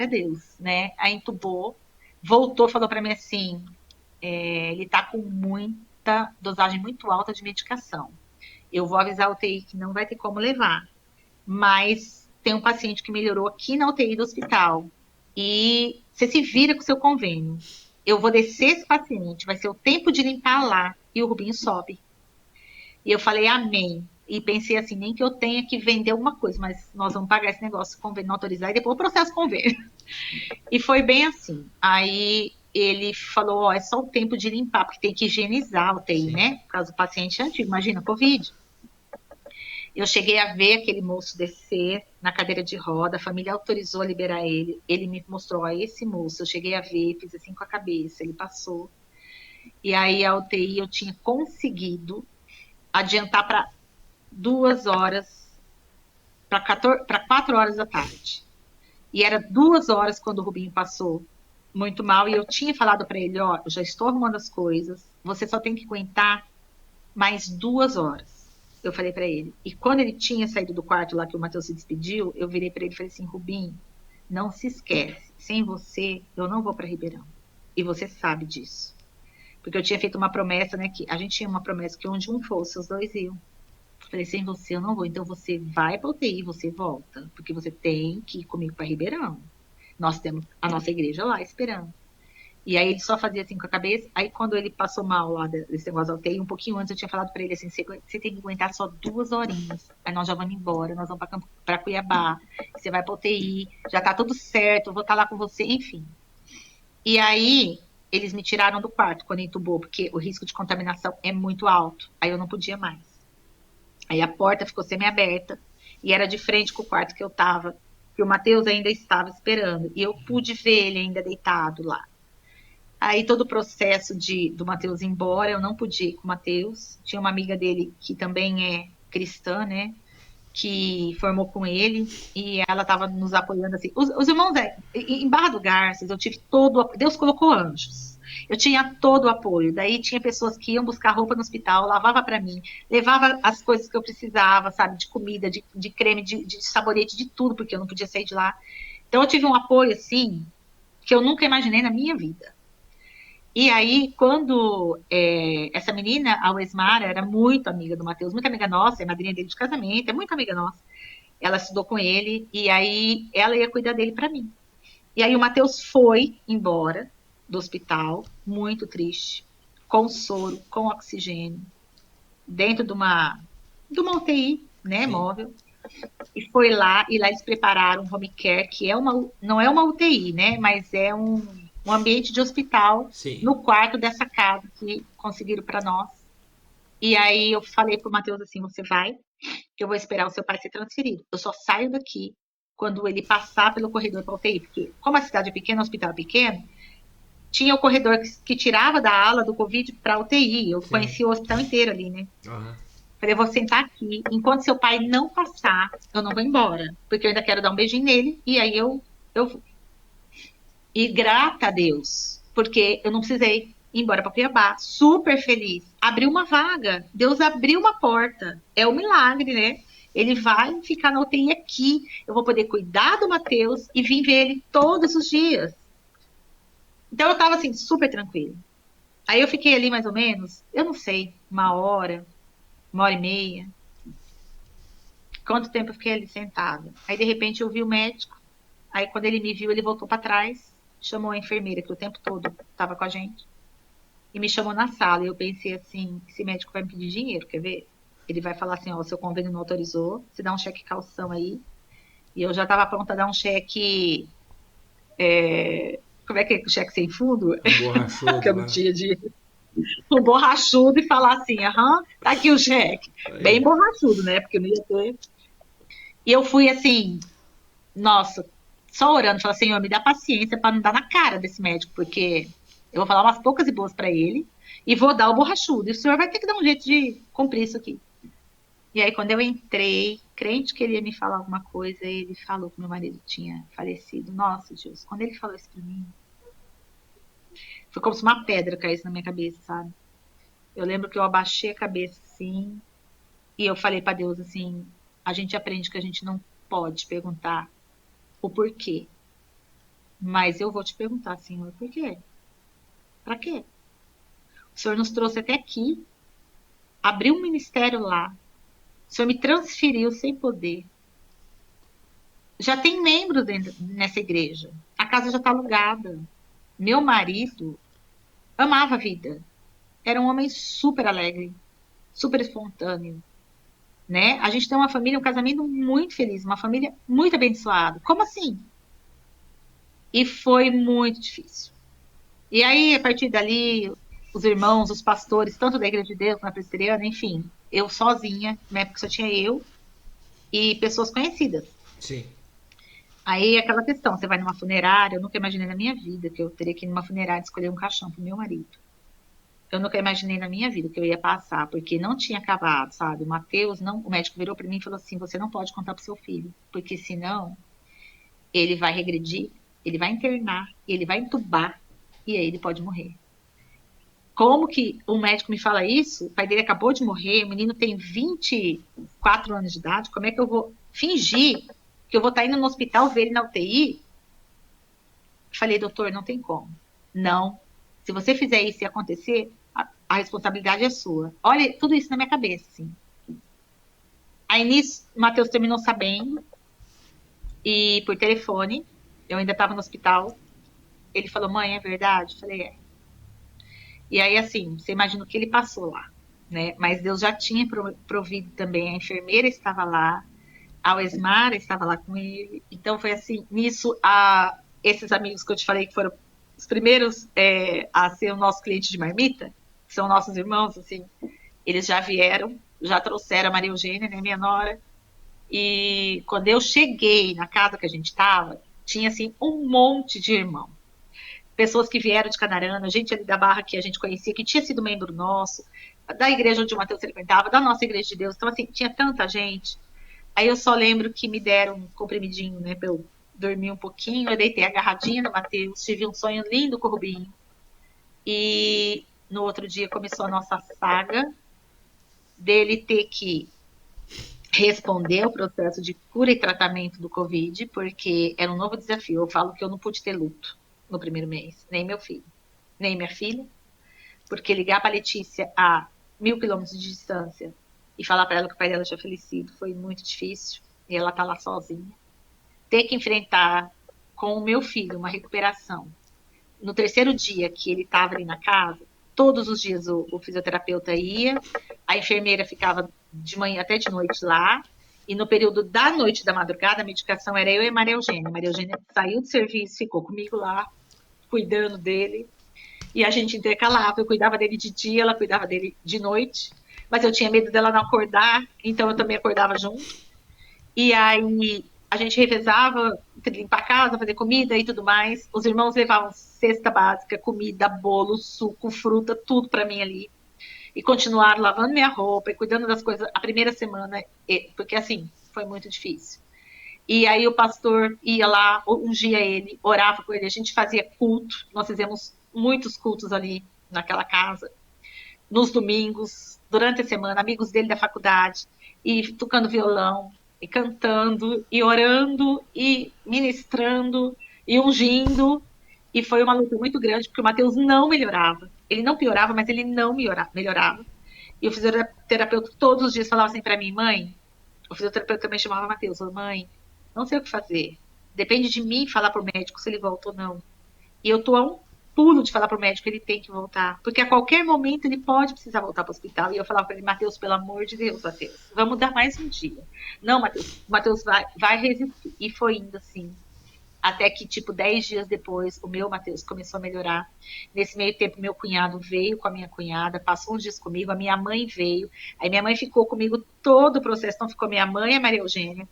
Deus, né? Aí entubou, voltou, falou para mim assim... ele está com muita dosagem muito alta de medicação. Eu vou avisar a UTI que não vai ter como levar, mas tem um paciente que melhorou aqui na UTI do hospital e você se vira com o seu convênio. Eu vou descer esse paciente, vai ser o tempo de limpar lá e o Rubinho sobe. E eu falei, amém. E pensei assim, nem que eu tenha que vender alguma coisa, mas nós vamos pagar esse negócio, convênio não autorizar, e depois o processo convênio. E foi bem assim. Aí ele falou, ó, é só o tempo de limpar, porque tem que higienizar a UTI, né? Por causa do paciente antigo, imagina, Covid. Eu cheguei a ver aquele moço descer na cadeira de roda, a família autorizou a liberar ele. Ele me mostrou, ó, esse moço, eu cheguei a ver, fiz assim com a cabeça, ele passou. E aí a UTI eu tinha conseguido adiantar para 2 horas, para 4 horas da tarde. E era 2 horas quando o Rubinho passou muito mal, e eu tinha falado para ele, ó, eu já estou arrumando as coisas, você só tem que aguentar mais 2 horas. Eu falei para ele. E quando ele tinha saído do quarto lá que o Matheus se despediu, eu virei para ele e falei assim, Rubinho, não se esquece, sem você eu não vou para Ribeirão. E você sabe disso. Porque eu tinha feito uma promessa, né, que a gente tinha uma promessa que onde um fosse, os dois iam. Eu falei, sem você eu não vou, então você vai para UTI e você volta, porque você tem que ir comigo para Ribeirão. Nós temos a nossa igreja lá esperando. E aí ele só fazia assim com a cabeça. Aí quando ele passou mal lá desse negócio da UTI, um pouquinho antes eu tinha falado para ele assim, você tem que aguentar só 2 horinhas. Aí nós já vamos embora, nós vamos para Cuiabá, você vai para UTI, já tá tudo certo, eu vou estar lá com você, enfim. E aí eles me tiraram do quarto quando entubou, porque o risco de contaminação é muito alto. Aí eu não podia mais. Aí a porta ficou semi-aberta e era de frente com o quarto que eu tava, que o Matheus ainda estava esperando. E eu pude ver ele ainda deitado lá. Aí todo o processo do Matheus ir embora, eu não pude ir com o Matheus. Tinha uma amiga dele que também é cristã, né? Que formou com ele e ela estava nos apoiando assim. Os irmãos, em Barra do Garças, eu tive todo. Deus colocou anjos. Eu tinha todo o apoio. Daí tinha pessoas que iam buscar roupa no hospital, lavava para mim, levava as coisas que eu precisava, sabe, de comida, de creme, de sabonete, de tudo, porque eu não podia sair de lá. Então eu tive um apoio assim que eu nunca imaginei na minha vida. E aí, quando essa menina, a Wesmara, era muito amiga do Matheus, muito amiga nossa, é madrinha dele de casamento, é muito amiga nossa. Ela estudou com ele e aí ela ia cuidar dele para mim. E aí o Matheus foi embora do hospital, muito triste, com soro, com oxigênio, dentro de uma UTI, né, móvel. E foi lá, e lá eles prepararam um home care, que não é uma UTI, né, mas é um ambiente de hospital. Sim. No quarto dessa casa que conseguiram para nós. E aí eu falei pro Matheus assim, você vai, que eu vou esperar o seu pai ser transferido. Eu só saio daqui quando ele passar pelo corredor para UTI, porque como a cidade é pequena, o hospital é pequeno, tinha o corredor que tirava da ala do Covid para UTI. Eu conheci o hospital inteiro ali, né? Uhum. Falei, eu vou sentar aqui, enquanto seu pai não passar, eu não vou embora, porque eu ainda quero dar um beijinho nele, e aí eu vou. E grata a Deus, porque eu não precisei ir embora para Cuiabá, super feliz. Abriu uma vaga, Deus abriu uma porta. É um milagre, né? Ele vai ficar na UTI aqui. Eu vou poder cuidar do Matheus e vir ver ele todos os dias. Então eu tava assim, super tranquila. Aí eu fiquei ali mais ou menos, eu não sei, 1 hora e meia. Quanto tempo eu fiquei ali sentada? Aí de repente eu vi o médico. Aí quando ele me viu, ele voltou para trás. Chamou a enfermeira, que o tempo todo estava com a gente, e me chamou na sala. E eu pensei assim, esse médico vai me pedir dinheiro, quer ver? Ele vai falar assim, ó, o seu convênio não autorizou, você dá um cheque calção aí. E eu já estava pronta a dar um cheque, como é que é, cheque sem fundo? Um borrachudo, que eu não tinha dinheiro. Um borrachudo e falar assim, aham, tá aqui o cheque. Aí. Bem borrachudo, né? Porque eu não ia ter. E eu fui assim, nossa, só orando, falando, Senhor, me dá paciência para não dar na cara desse médico, porque eu vou falar umas poucas e boas para ele e vou dar o borrachudo. E o senhor vai ter que dar um jeito de cumprir isso aqui. E aí, quando eu entrei, crente que ele ia me falar alguma coisa, ele falou que meu marido tinha falecido. Nossa, Deus, quando ele falou isso para mim, foi como se uma pedra caísse na minha cabeça, sabe? Eu lembro que eu abaixei a cabeça assim e eu falei para Deus assim, a gente aprende que a gente não pode perguntar o porquê. Mas eu vou te perguntar, Senhor, por quê? Para quê? O Senhor nos trouxe até aqui, abriu um ministério lá, o Senhor me transferiu sem poder. Já tem membros nessa igreja, a casa já está alugada. Meu marido amava a vida, era um homem super alegre, super espontâneo, né? A gente tem uma família, um casamento muito feliz, uma família muito abençoada. Como assim? E foi muito difícil. E aí, a partir dali, os irmãos, os pastores, tanto da Igreja de Deus, na presbiteriana, enfim, eu sozinha, na época só tinha eu e pessoas conhecidas. Sim. Aí, aquela questão, você vai numa funerária, eu nunca imaginei na minha vida que eu teria que ir numa funerária escolher um caixão pro meu marido. Eu nunca imaginei na minha vida que eu ia passar, porque não tinha acabado, sabe? O Mateus, não, o médico virou para mim e falou assim: você não pode contar pro seu filho, porque senão ele vai regredir, ele vai internar, ele vai entubar e aí ele pode morrer. Como que o médico me fala isso? O pai dele acabou de morrer, o menino tem 24 anos de idade, como é que eu vou fingir que eu vou estar indo no hospital ver ele na UTI? Falei, doutor, não tem como. Não. Se você fizer isso e acontecer, a responsabilidade é sua. Olha, tudo isso na minha cabeça, assim. Aí nisso, o Matheus terminou sabendo, e por telefone, eu ainda estava no hospital. Ele falou, mãe, é verdade? Eu falei, é. E aí, assim, você imagina o que ele passou lá, né? Mas Deus já tinha provido também, a enfermeira estava lá, a Esmara estava lá com ele. Então, foi assim, nisso, esses amigos que eu te falei que foram os primeiros a ser o nosso cliente de marmita, que são nossos irmãos, assim, eles já vieram, já trouxeram a Maria Eugênia, né, minha nora, e quando eu cheguei na casa que a gente estava, tinha, assim, um monte de irmão. Pessoas que vieram de Canarana, gente ali da Barra que a gente conhecia, que tinha sido membro nosso, da igreja onde o Mateus frequentava, da nossa igreja de Deus. Então, assim, tinha tanta gente. Aí eu só lembro que me deram um comprimidinho, né, pra eu dormir um pouquinho. Eu deitei agarradinha no Mateus, tive um sonho lindo com o Rubinho. E no outro dia começou a nossa saga dele ter que responder ao processo de cura e tratamento do Covid, porque era um novo desafio. Eu falo que eu não pude ter luto no primeiro mês, nem meu filho, nem minha filha, porque ligar para a Letícia a 1.000 quilômetros de distância e falar para ela que o pai dela tinha falecido foi muito difícil, e ela tá lá sozinha. Ter que enfrentar com o meu filho uma recuperação. No terceiro dia que ele estava ali na casa, todos os dias o fisioterapeuta ia, a enfermeira ficava de manhã até de noite lá, e no período da noite da madrugada, a medicação era eu e a Maria Eugênia. A Maria Eugênia saiu do serviço, ficou comigo lá, cuidando dele, e a gente intercalava. Eu cuidava dele de dia, ela cuidava dele de noite, mas eu tinha medo dela não acordar, então eu também acordava junto. E aí a gente revezava, limpar a casa, fazer comida e tudo mais. Os irmãos levavam cesta básica, comida, bolo, suco, fruta, tudo para mim ali. E continuaram lavando minha roupa e cuidando das coisas a primeira semana, porque assim, foi muito difícil. E aí o pastor ia lá, ungia ele, orava com ele, a gente fazia culto, nós fizemos muitos cultos ali naquela casa, nos domingos, durante a semana, amigos dele da faculdade, e tocando violão, e cantando, e orando, e ministrando, e ungindo, e foi uma luta muito grande, porque o Mateus não melhorava, ele não piorava, mas ele não melhorava, e o fisioterapeuta todos os dias falava assim para mim, mãe, o fisioterapeuta também chamava Mateus, mãe, não sei o que fazer, depende de mim falar pro médico se ele volta ou não, e eu tô a um pulo de falar pro médico que ele tem que voltar, porque a qualquer momento ele pode precisar voltar pro hospital. E eu falava para ele, Mateus, pelo amor de Deus, Mateus, vamos dar mais um dia. Não, Mateus, Mateus vai resistir. E foi indo assim, até que, tipo, 10 dias depois, o meu Mateus começou a melhorar. Nesse meio tempo, meu cunhado veio com a minha cunhada, passou uns dias comigo, a minha mãe veio, aí minha mãe ficou comigo todo o processo, então ficou minha mãe e a Maria Eugênia.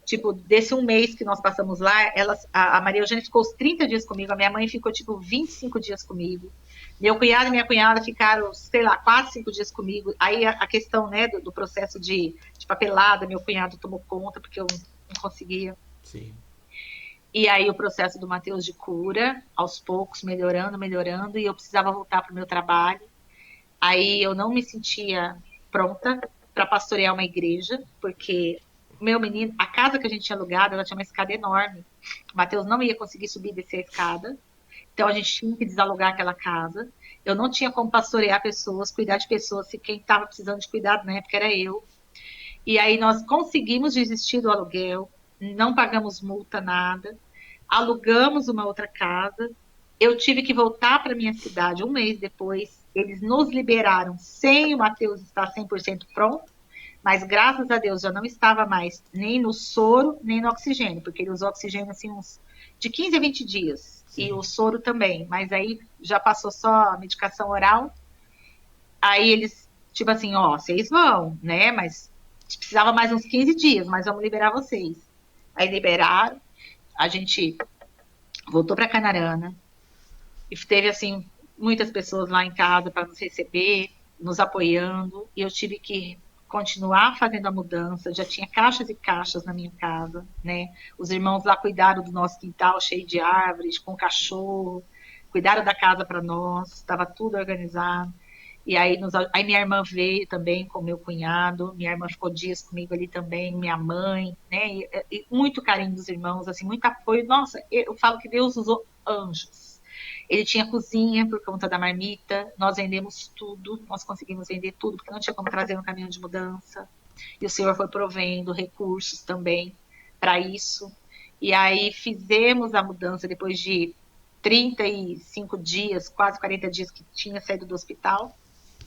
Tipo, desse um mês que nós passamos lá, a Maria Eugênia ficou os 30 dias comigo, a minha mãe ficou, tipo, 25 dias comigo. Meu cunhado e minha cunhada ficaram, sei lá, 4, 5 dias comigo. Aí a questão, né, do processo de papelada, meu cunhado tomou conta, porque eu não conseguia. Sim. E aí o processo do Mateus de cura, aos poucos, melhorando, e eu precisava voltar para o meu trabalho. Aí eu não me sentia pronta para pastorear uma igreja, porque meu menino, a casa que a gente tinha alugado, ela tinha uma escada enorme. O Mateus não ia conseguir subir e descer a escada. Então a gente tinha que desalugar aquela casa. Eu não tinha como pastorear pessoas, cuidar de pessoas, se quem estava precisando de cuidado na época era eu. E aí nós conseguimos desistir do aluguel, não pagamos multa, nada. Alugamos uma outra casa. Eu tive que voltar para minha cidade um mês depois. eles nos liberaram sem o Matheus estar 100% pronto, mas graças a Deus já não estava mais nem no soro, nem no oxigênio, porque ele usou oxigênio assim uns de 15 a 20 dias, sim, e o soro também, mas aí já passou só a medicação oral, aí eles, tipo assim, ó, vocês vão, né, mas precisava mais uns 15 dias, mas vamos liberar vocês. Aí liberaram, a gente voltou para Canarana, e teve, assim, muitas pessoas lá em casa para nos receber, nos apoiando, e eu tive que continuar fazendo a mudança, já tinha caixas e caixas na minha casa, né? Os irmãos lá cuidaram do nosso quintal cheio de árvores, com cachorro, cuidaram da casa para nós, estava tudo organizado. E aí, aí minha irmã veio também com meu cunhado, minha irmã ficou dias comigo ali também, minha mãe, né? E muito carinho dos irmãos, assim, muito apoio. Nossa, eu falo que Deus usou anjos. Ele tinha cozinha por conta da marmita, nós vendemos tudo, nós conseguimos vender tudo, porque não tinha como trazer um caminhão de mudança. E o Senhor foi provendo recursos também para isso. E aí fizemos a mudança depois de 35 dias, quase 40 dias que tinha saído do hospital.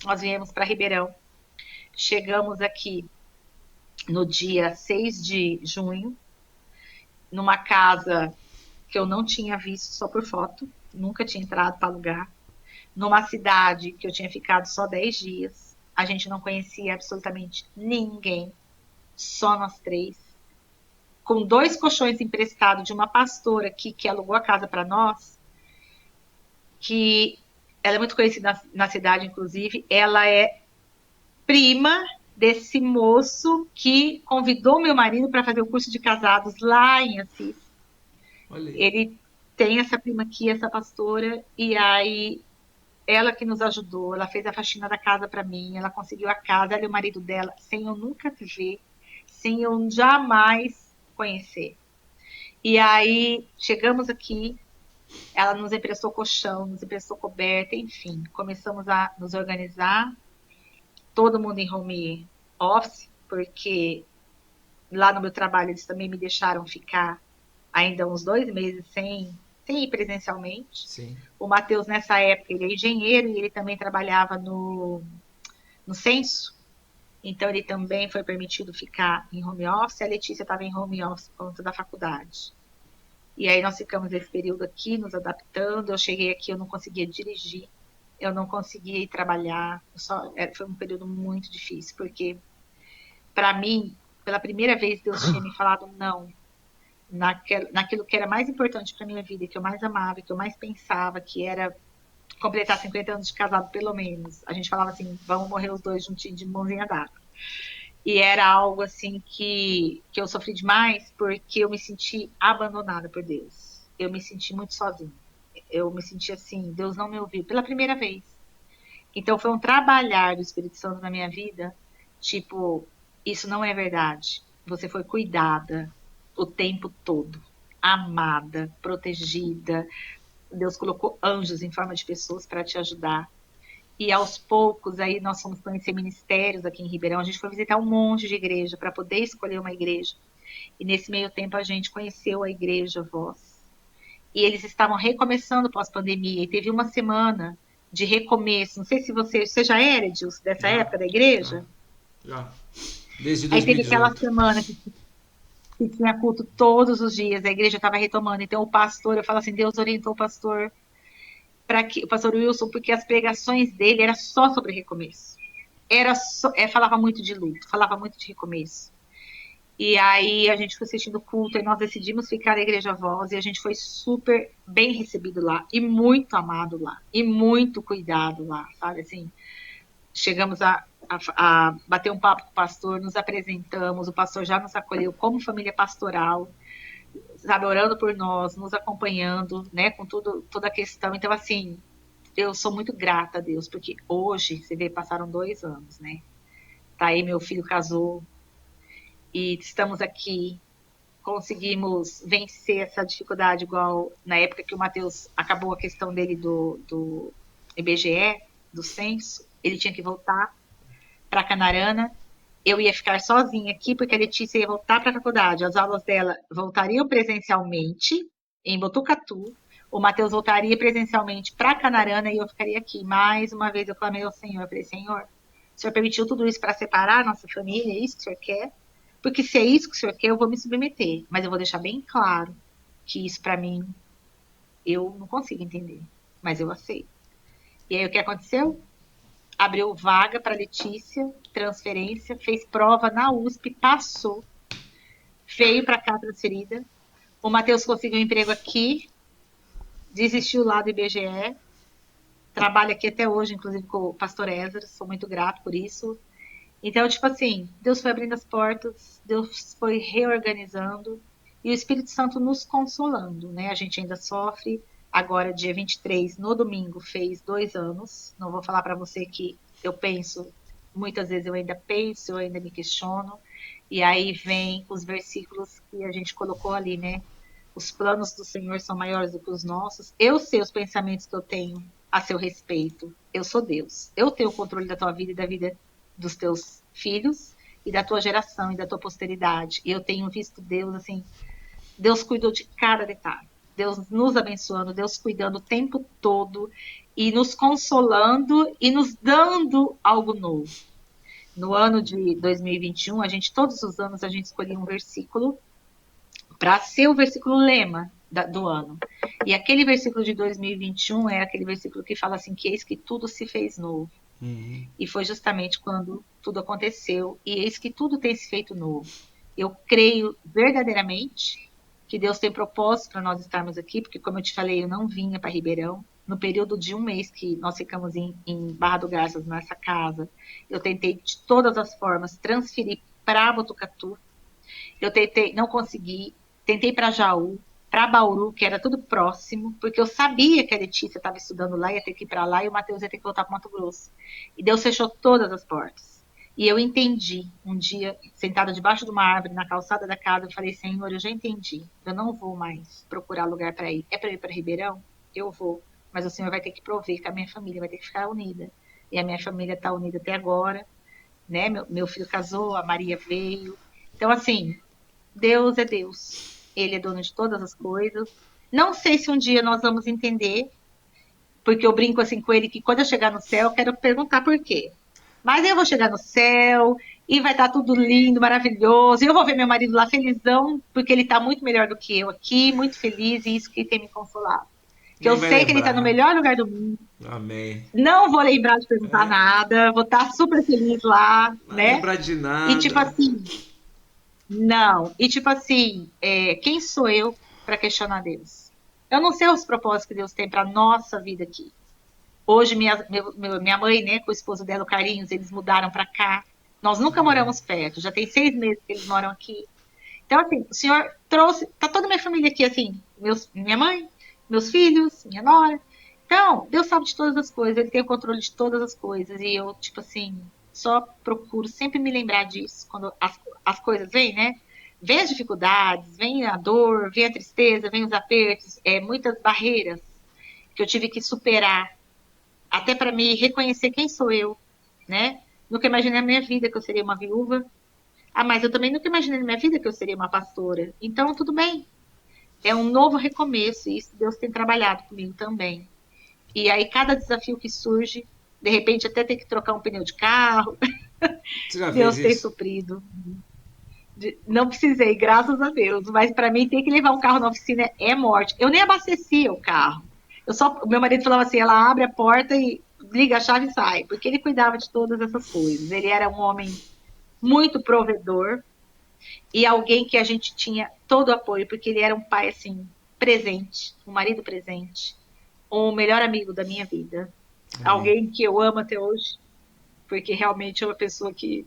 Nós viemos para Ribeirão. Chegamos aqui no dia 6 de junho, numa casa que eu não tinha visto só por foto, nunca tinha entrado para alugar, numa cidade que eu tinha ficado só 10 dias, a gente não conhecia absolutamente ninguém, só nós três, com 2 colchões emprestados de uma pastora aqui que alugou a casa para nós, que ela é muito conhecida na cidade, inclusive, ela é prima desse moço que convidou meu marido para fazer o curso de casados lá em Assis. Ele tem essa prima aqui, essa pastora, e aí ela que nos ajudou, ela fez a faxina da casa para mim, ela conseguiu a casa, ela e o marido dela, sem eu nunca ver, sem eu jamais conhecer. E aí chegamos aqui, ela nos emprestou colchão, nos emprestou coberta, enfim, começamos a nos organizar, todo mundo em home office, porque lá no meu trabalho eles também me deixaram ficar ainda uns 2 meses sem ir presencialmente. Sim. O Matheus, nessa época, ele é engenheiro e ele também trabalhava no Censo, então ele também foi permitido ficar em home office, a Letícia estava em home office por conta da faculdade. E aí nós ficamos esse período aqui, nos adaptando, eu cheguei aqui, eu não conseguia dirigir, eu não conseguia ir trabalhar, foi um período muito difícil, porque para mim, pela primeira vez, Deus tinha me falado não, naquilo que era mais importante para minha vida, que eu mais amava, que eu mais pensava, que era completar 50 anos de casado, pelo menos. A gente falava assim, vamos morrer os dois juntinhos de mãozinha dada. E era algo assim que eu sofri demais, porque eu me senti abandonada por Deus. Eu me senti muito sozinha. Eu me senti assim, Deus não me ouviu pela primeira vez. Então foi um trabalhar do Espírito Santo na minha vida, tipo, isso não é verdade. Você foi cuidada o tempo todo, amada, protegida. Deus colocou anjos em forma de pessoas para te ajudar. E aos poucos, aí nós fomos conhecer ministérios aqui em Ribeirão. A gente foi visitar um monte de igreja para poder escolher uma igreja. E nesse meio tempo a gente conheceu a igreja Voz. E eles estavam recomeçando pós-pandemia. E teve uma semana de recomeço. Não sei se você já era, Edilson, dessa época da igreja? Já. Desde 2018. Aí teve aquela semana que tinha culto todos os dias. A igreja estava retomando. Então o pastor, eu falo assim, Deus orientou o pastor Wilson, porque as pregações dele era só sobre recomeço. Falava muito de luto, falava muito de recomeço. E aí a gente foi assistindo o culto e nós decidimos ficar na Igreja Voz e a gente foi super bem recebido lá e muito amado lá e muito cuidado lá, sabe assim. Chegamos a bater um papo com o pastor, nos apresentamos, o pastor já nos acolheu como família pastoral, sabe, orando por nós, nos acompanhando, né, com toda a questão. Então, assim, eu sou muito grata a Deus, porque hoje, você vê, passaram 2 anos, né? Tá aí, meu filho casou e estamos aqui, conseguimos vencer essa dificuldade, igual na época que o Matheus acabou a questão dele do IBGE, do censo, ele tinha que voltar para Canarana. Eu ia ficar sozinha aqui, porque a Letícia ia voltar para a faculdade. As aulas dela voltariam presencialmente em Botucatu. o Mateus voltaria presencialmente para Canarana e eu ficaria aqui. Mais uma vez eu clamei ao Senhor, eu falei, Senhor, o Senhor permitiu tudo isso para separar a nossa família, é isso que o Senhor quer? Porque se é isso que o Senhor quer, eu vou me submeter. Mas eu vou deixar bem claro que isso para mim, eu não consigo entender, mas eu aceito. E aí o que aconteceu? Abriu vaga para Letícia, transferência, fez prova na USP, passou, veio para cá transferida. O Mateus conseguiu um emprego aqui, desistiu lá do IBGE, trabalha aqui até hoje, inclusive com o pastor Ezra, sou muito grato por isso. Então, tipo assim, Deus foi abrindo as portas, Deus foi reorganizando e o Espírito Santo nos consolando, né? A gente ainda sofre. Agora, dia 23, no domingo, fez 2 anos. Não vou falar para você que eu penso, muitas vezes eu ainda penso, eu ainda me questiono. E aí vem os versículos que a gente colocou ali, né? Os planos do Senhor são maiores do que os nossos. Eu sei os pensamentos que eu tenho a seu respeito. Eu sou Deus. Eu tenho o controle da tua vida e da vida dos teus filhos e da tua geração e da tua posteridade. E eu tenho visto Deus, assim, Deus cuidou de cada detalhe. Deus nos abençoando, Deus cuidando o tempo todo e nos consolando e nos dando algo novo. No ano de 2021, todos os anos, a gente escolhia um versículo para ser o versículo lema do ano. E aquele versículo de 2021 é aquele versículo que fala assim, que eis que tudo se fez novo. Uhum. E foi justamente quando tudo aconteceu. E eis que tudo tem se feito novo. Eu creio verdadeiramente que Deus tem propósito para nós estarmos aqui, porque como eu te falei, eu não vinha para Ribeirão. No período de 1 mês que nós ficamos em Barra do Garças, nessa casa, eu tentei de todas as formas transferir para Botucatu. Eu tentei, não consegui. Tentei para Jaú, para Bauru, que era tudo próximo, porque eu sabia que a Letícia estava estudando lá, ia ter que ir para lá, e o Mateus ia ter que voltar para Mato Grosso. E Deus fechou todas as portas. E eu entendi, um dia, sentada debaixo de uma árvore, na calçada da casa, eu falei, Senhor, eu já entendi, eu não vou mais procurar lugar para ir. É para ir para Ribeirão? Eu vou. Mas o Senhor vai ter que prover que a minha família vai ter que ficar unida. E a minha família está unida até agora, né? Meu filho casou, a Maria veio. Então, assim, Deus é Deus. Ele é dono de todas as coisas. Não sei se um dia nós vamos entender, porque eu brinco assim com ele que quando eu chegar no céu, eu quero perguntar por quê. Mas eu vou chegar no céu e vai estar tudo lindo, maravilhoso. E eu vou ver meu marido lá felizão, porque ele está muito melhor do que eu aqui, muito feliz, e isso que tem me consolado. Que eu sei que ele está no melhor lugar do mundo. Amém. Não vou lembrar de perguntar nada, vou estar super feliz lá, não né? Lembrar de nada. E tipo assim, não. E tipo assim, quem sou eu para questionar Deus? Eu não sei os propósitos que Deus tem para nossa vida aqui. Hoje minha mãe, né, com o esposo dela, o Carlinhos, eles mudaram para cá. Nós nunca moramos perto. Já tem 6 meses que eles moram aqui. Então assim, o Senhor trouxe, tá toda minha família aqui assim, minha mãe, meus filhos, minha nora. Então Deus sabe de todas as coisas. Ele tem o controle de todas as coisas e eu tipo assim só procuro sempre me lembrar disso quando as coisas vêm, né? Vem as dificuldades, vem a dor, vem a tristeza, vem os apertos, muitas barreiras que eu tive que superar, até para me reconhecer quem sou eu, né? Nunca imaginei na minha vida que eu seria uma viúva. Mas eu também nunca imaginei na minha vida que eu seria uma pastora. Então, tudo bem. É um novo recomeço e isso Deus tem trabalhado comigo também. E aí, cada desafio que surge, de repente até ter que trocar um pneu de carro. Deus tem suprido. Não precisei, graças a Deus. Mas para mim, ter que levar um carro na oficina é morte. Eu nem abastecia o carro. O meu marido falava assim, ela abre a porta e liga a chave e sai. Porque ele cuidava de todas essas coisas. Ele era um homem muito provedor. E alguém que a gente tinha todo o apoio. Porque ele era um pai, assim, presente. Um marido presente. O melhor amigo da minha vida. Alguém que eu amo até hoje, porque realmente é uma pessoa que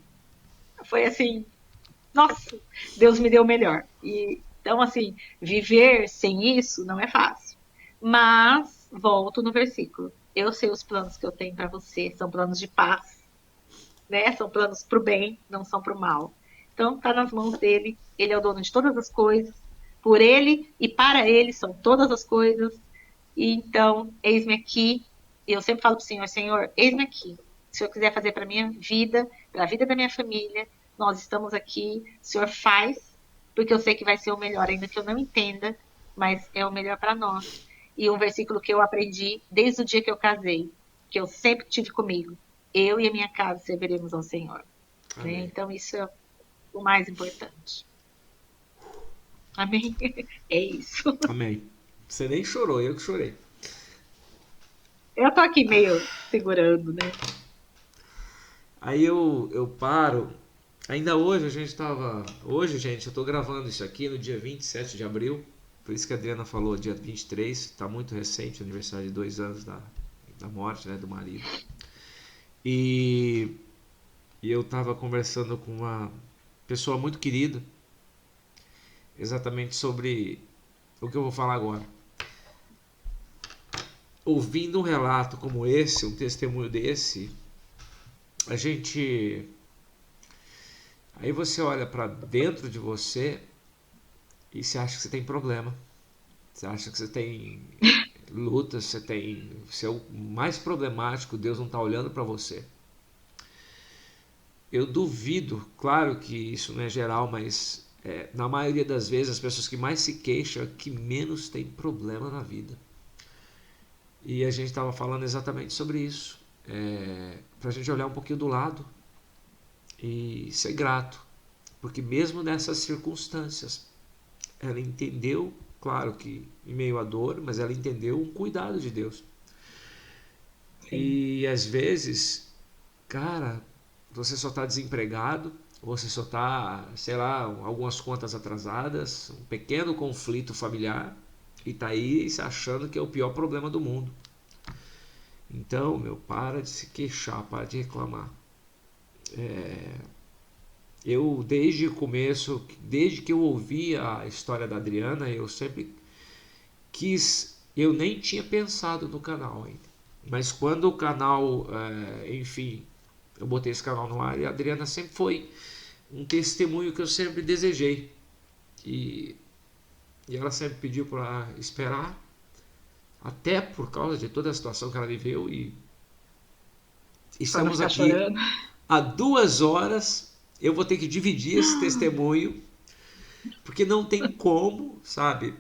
foi assim, nossa, Deus me deu o melhor. Então, assim, viver sem isso não é fácil. Mas, volto no versículo. Eu sei os planos que eu tenho para você, são planos de paz, né? São planos para o bem, não são para o mal. Então, está nas mãos dele, ele é o dono de todas as coisas, por ele e para ele são todas as coisas. E então, eis-me aqui. E eu sempre falo para o Senhor, Senhor, eis-me aqui. Se o Senhor quiser fazer para a minha vida, para a vida da minha família, nós estamos aqui. O Senhor faz, porque eu sei que vai ser o melhor, ainda que eu não entenda, mas é o melhor para nós. e um versículo que eu aprendi desde o dia que eu casei, que eu sempre tive comigo. Eu e a minha casa serviremos ao Senhor. Né? Então, isso é o mais importante. Amém? É isso. Amém. Você nem chorou, eu que chorei. Eu tô aqui meio segurando, né? Aí eu paro. Ainda hoje a gente estava. Hoje, gente, eu estou gravando isso aqui no dia 27 de abril. Por isso que a Adriana falou dia 23. Está muito recente, aniversário de 2 anos da morte, né, do marido. E eu estava conversando com uma pessoa muito querida. Exatamente sobre o que eu vou falar agora. Ouvindo um relato como esse, um testemunho desse, a gente. Aí você olha para dentro de você e você acha que você tem problema. Você acha que você tem lutas, você é o mais problemático, Deus não está olhando para você. Eu duvido, claro que isso não é geral, mas na maioria das vezes as pessoas que mais se queixam é que menos tem problema na vida. E a gente estava falando exatamente sobre isso. Para a gente olhar um pouquinho do lado e ser grato. Porque mesmo nessas circunstâncias, ela entendeu, claro que em meio à dor, mas ela entendeu o cuidado de Deus. Sim. E às vezes, cara, você só está desempregado, você só está, sei lá, algumas contas atrasadas, um pequeno conflito familiar, e está aí se achando que é o pior problema do mundo. Então, para de se queixar, para de reclamar. Eu, desde o começo, desde que eu ouvi a história da Adriana, eu sempre quis, eu nem tinha pensado no canal ainda. Mas quando o canal, enfim, eu botei esse canal no ar, e a Adriana sempre foi um testemunho que eu sempre desejei. E ela sempre pediu para esperar, até por causa de toda a situação que ela viveu. E estamos aqui chorando. Há 2 horas. Eu vou ter que dividir esse testemunho, porque não tem como, sabe?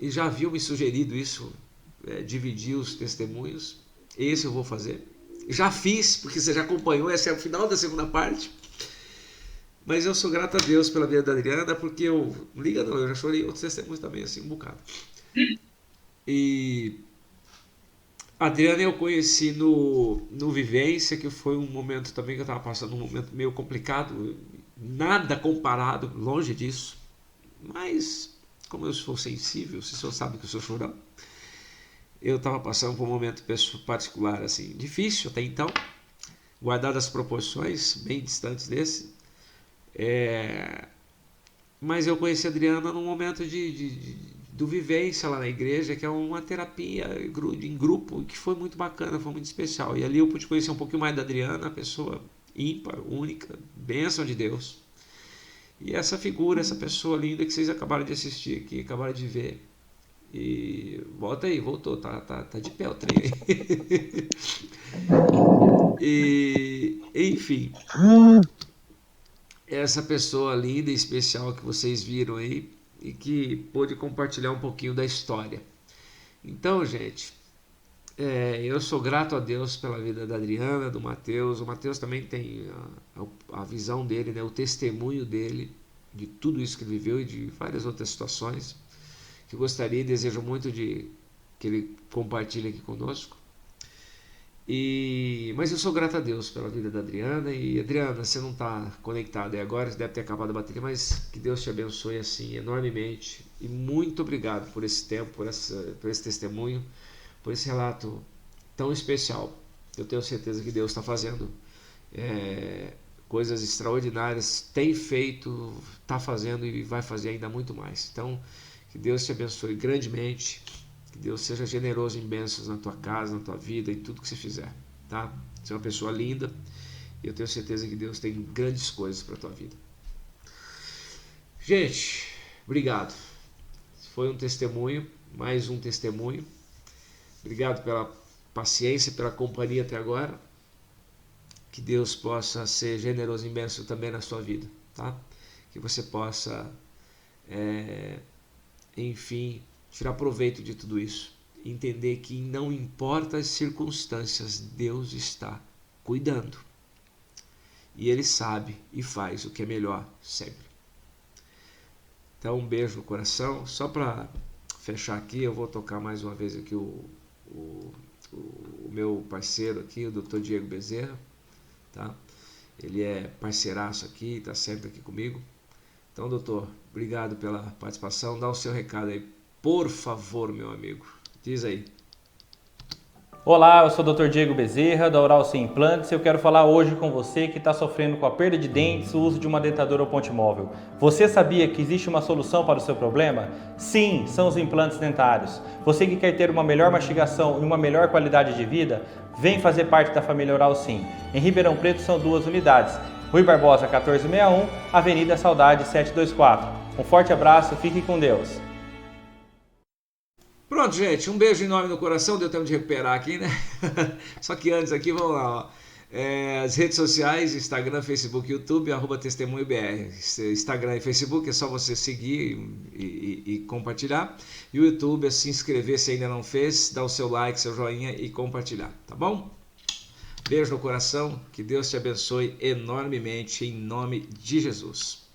E já haviam me sugerido isso, dividir os testemunhos. Esse eu vou fazer. Já fiz, porque você já acompanhou, esse é o final da segunda parte. Mas eu sou grato a Deus pela vida da Adriana, porque eu já chorei outros testemunhos também, assim, um bocado. E a Adriana eu conheci no Vivência, que foi um momento também que eu estava passando um momento meio complicado, nada comparado, longe disso. Mas, como eu sou sensível, você só sabe que eu sou chorão, eu estava passando por um momento particular, assim, difícil até então, guardado as proporções, bem distantes desse. Mas eu conheci a Adriana num momento do Vivência lá na igreja, que é uma terapia em grupo, que foi muito bacana, foi muito especial. E ali eu pude conhecer um pouquinho mais da Adriana, pessoa ímpar, única, bênção de Deus. E essa figura, essa pessoa linda que vocês acabaram de assistir aqui, acabaram de ver. E volta aí, voltou, tá de pé o trem aí. E, enfim, essa pessoa linda e especial que vocês viram aí e que pôde compartilhar um pouquinho da história. Então, gente, eu sou grato a Deus pela vida da Adriana, do Mateus. O Mateus também tem a visão dele, né, o testemunho dele, de tudo isso que ele viveu e de várias outras situações, que eu gostaria e desejo muito que ele compartilhe aqui conosco. Mas eu sou grato a Deus pela vida da Adriana. E Adriana, você não está conectada aí agora, você deve ter acabado a bateria, mas que Deus te abençoe assim enormemente. E muito obrigado por esse tempo, por esse testemunho, por esse relato tão especial. Eu tenho certeza que Deus está fazendo coisas extraordinárias, tem feito, está fazendo e vai fazer ainda muito mais. Então, que Deus te abençoe grandemente. Que Deus seja generoso em bênçãos na tua casa, na tua vida, em tudo que você fizer, tá? Você é uma pessoa linda e eu tenho certeza que Deus tem grandes coisas para a tua vida. Gente, obrigado. Foi um testemunho, mais um testemunho. Obrigado pela paciência, pela companhia até agora. Que Deus possa ser generoso em bênção também na sua vida, tá? Que você possa, enfim, tirar proveito de tudo isso, entender que não importa as circunstâncias, Deus está cuidando. E Ele sabe e faz o que é melhor sempre. Então, um beijo no coração. Só para fechar aqui, eu vou tocar mais uma vez aqui o meu parceiro aqui, o Dr. Diego Bezerra, tá? Ele é parceiraço aqui, está sempre aqui comigo. Então, doutor, obrigado pela participação. Dá o seu recado aí, por favor, meu amigo. Diz aí. Olá, eu sou o Dr. Diego Bezerra, da Oral Sim Implantes. Eu quero falar hoje com você que está sofrendo com a perda de dentes, o uso de uma dentadura ou ponte móvel. Você sabia que existe uma solução para o seu problema? Sim, são os implantes dentários. Você que quer ter uma melhor mastigação e uma melhor qualidade de vida, vem fazer parte da família Oral Sim. Em Ribeirão Preto são 2 unidades. Rui Barbosa 1461, Avenida Saudade 724. Um forte abraço, fique com Deus. Pronto, gente, um beijo enorme no coração, deu tempo de recuperar aqui, né? Só que antes aqui, vamos lá, ó. As redes sociais, Instagram, Facebook, YouTube, @testemunhobr. Instagram e Facebook é só você seguir e compartilhar. E o YouTube é se inscrever se ainda não fez, dá o seu like, seu joinha e compartilhar, tá bom? Beijo no coração, que Deus te abençoe enormemente, em nome de Jesus.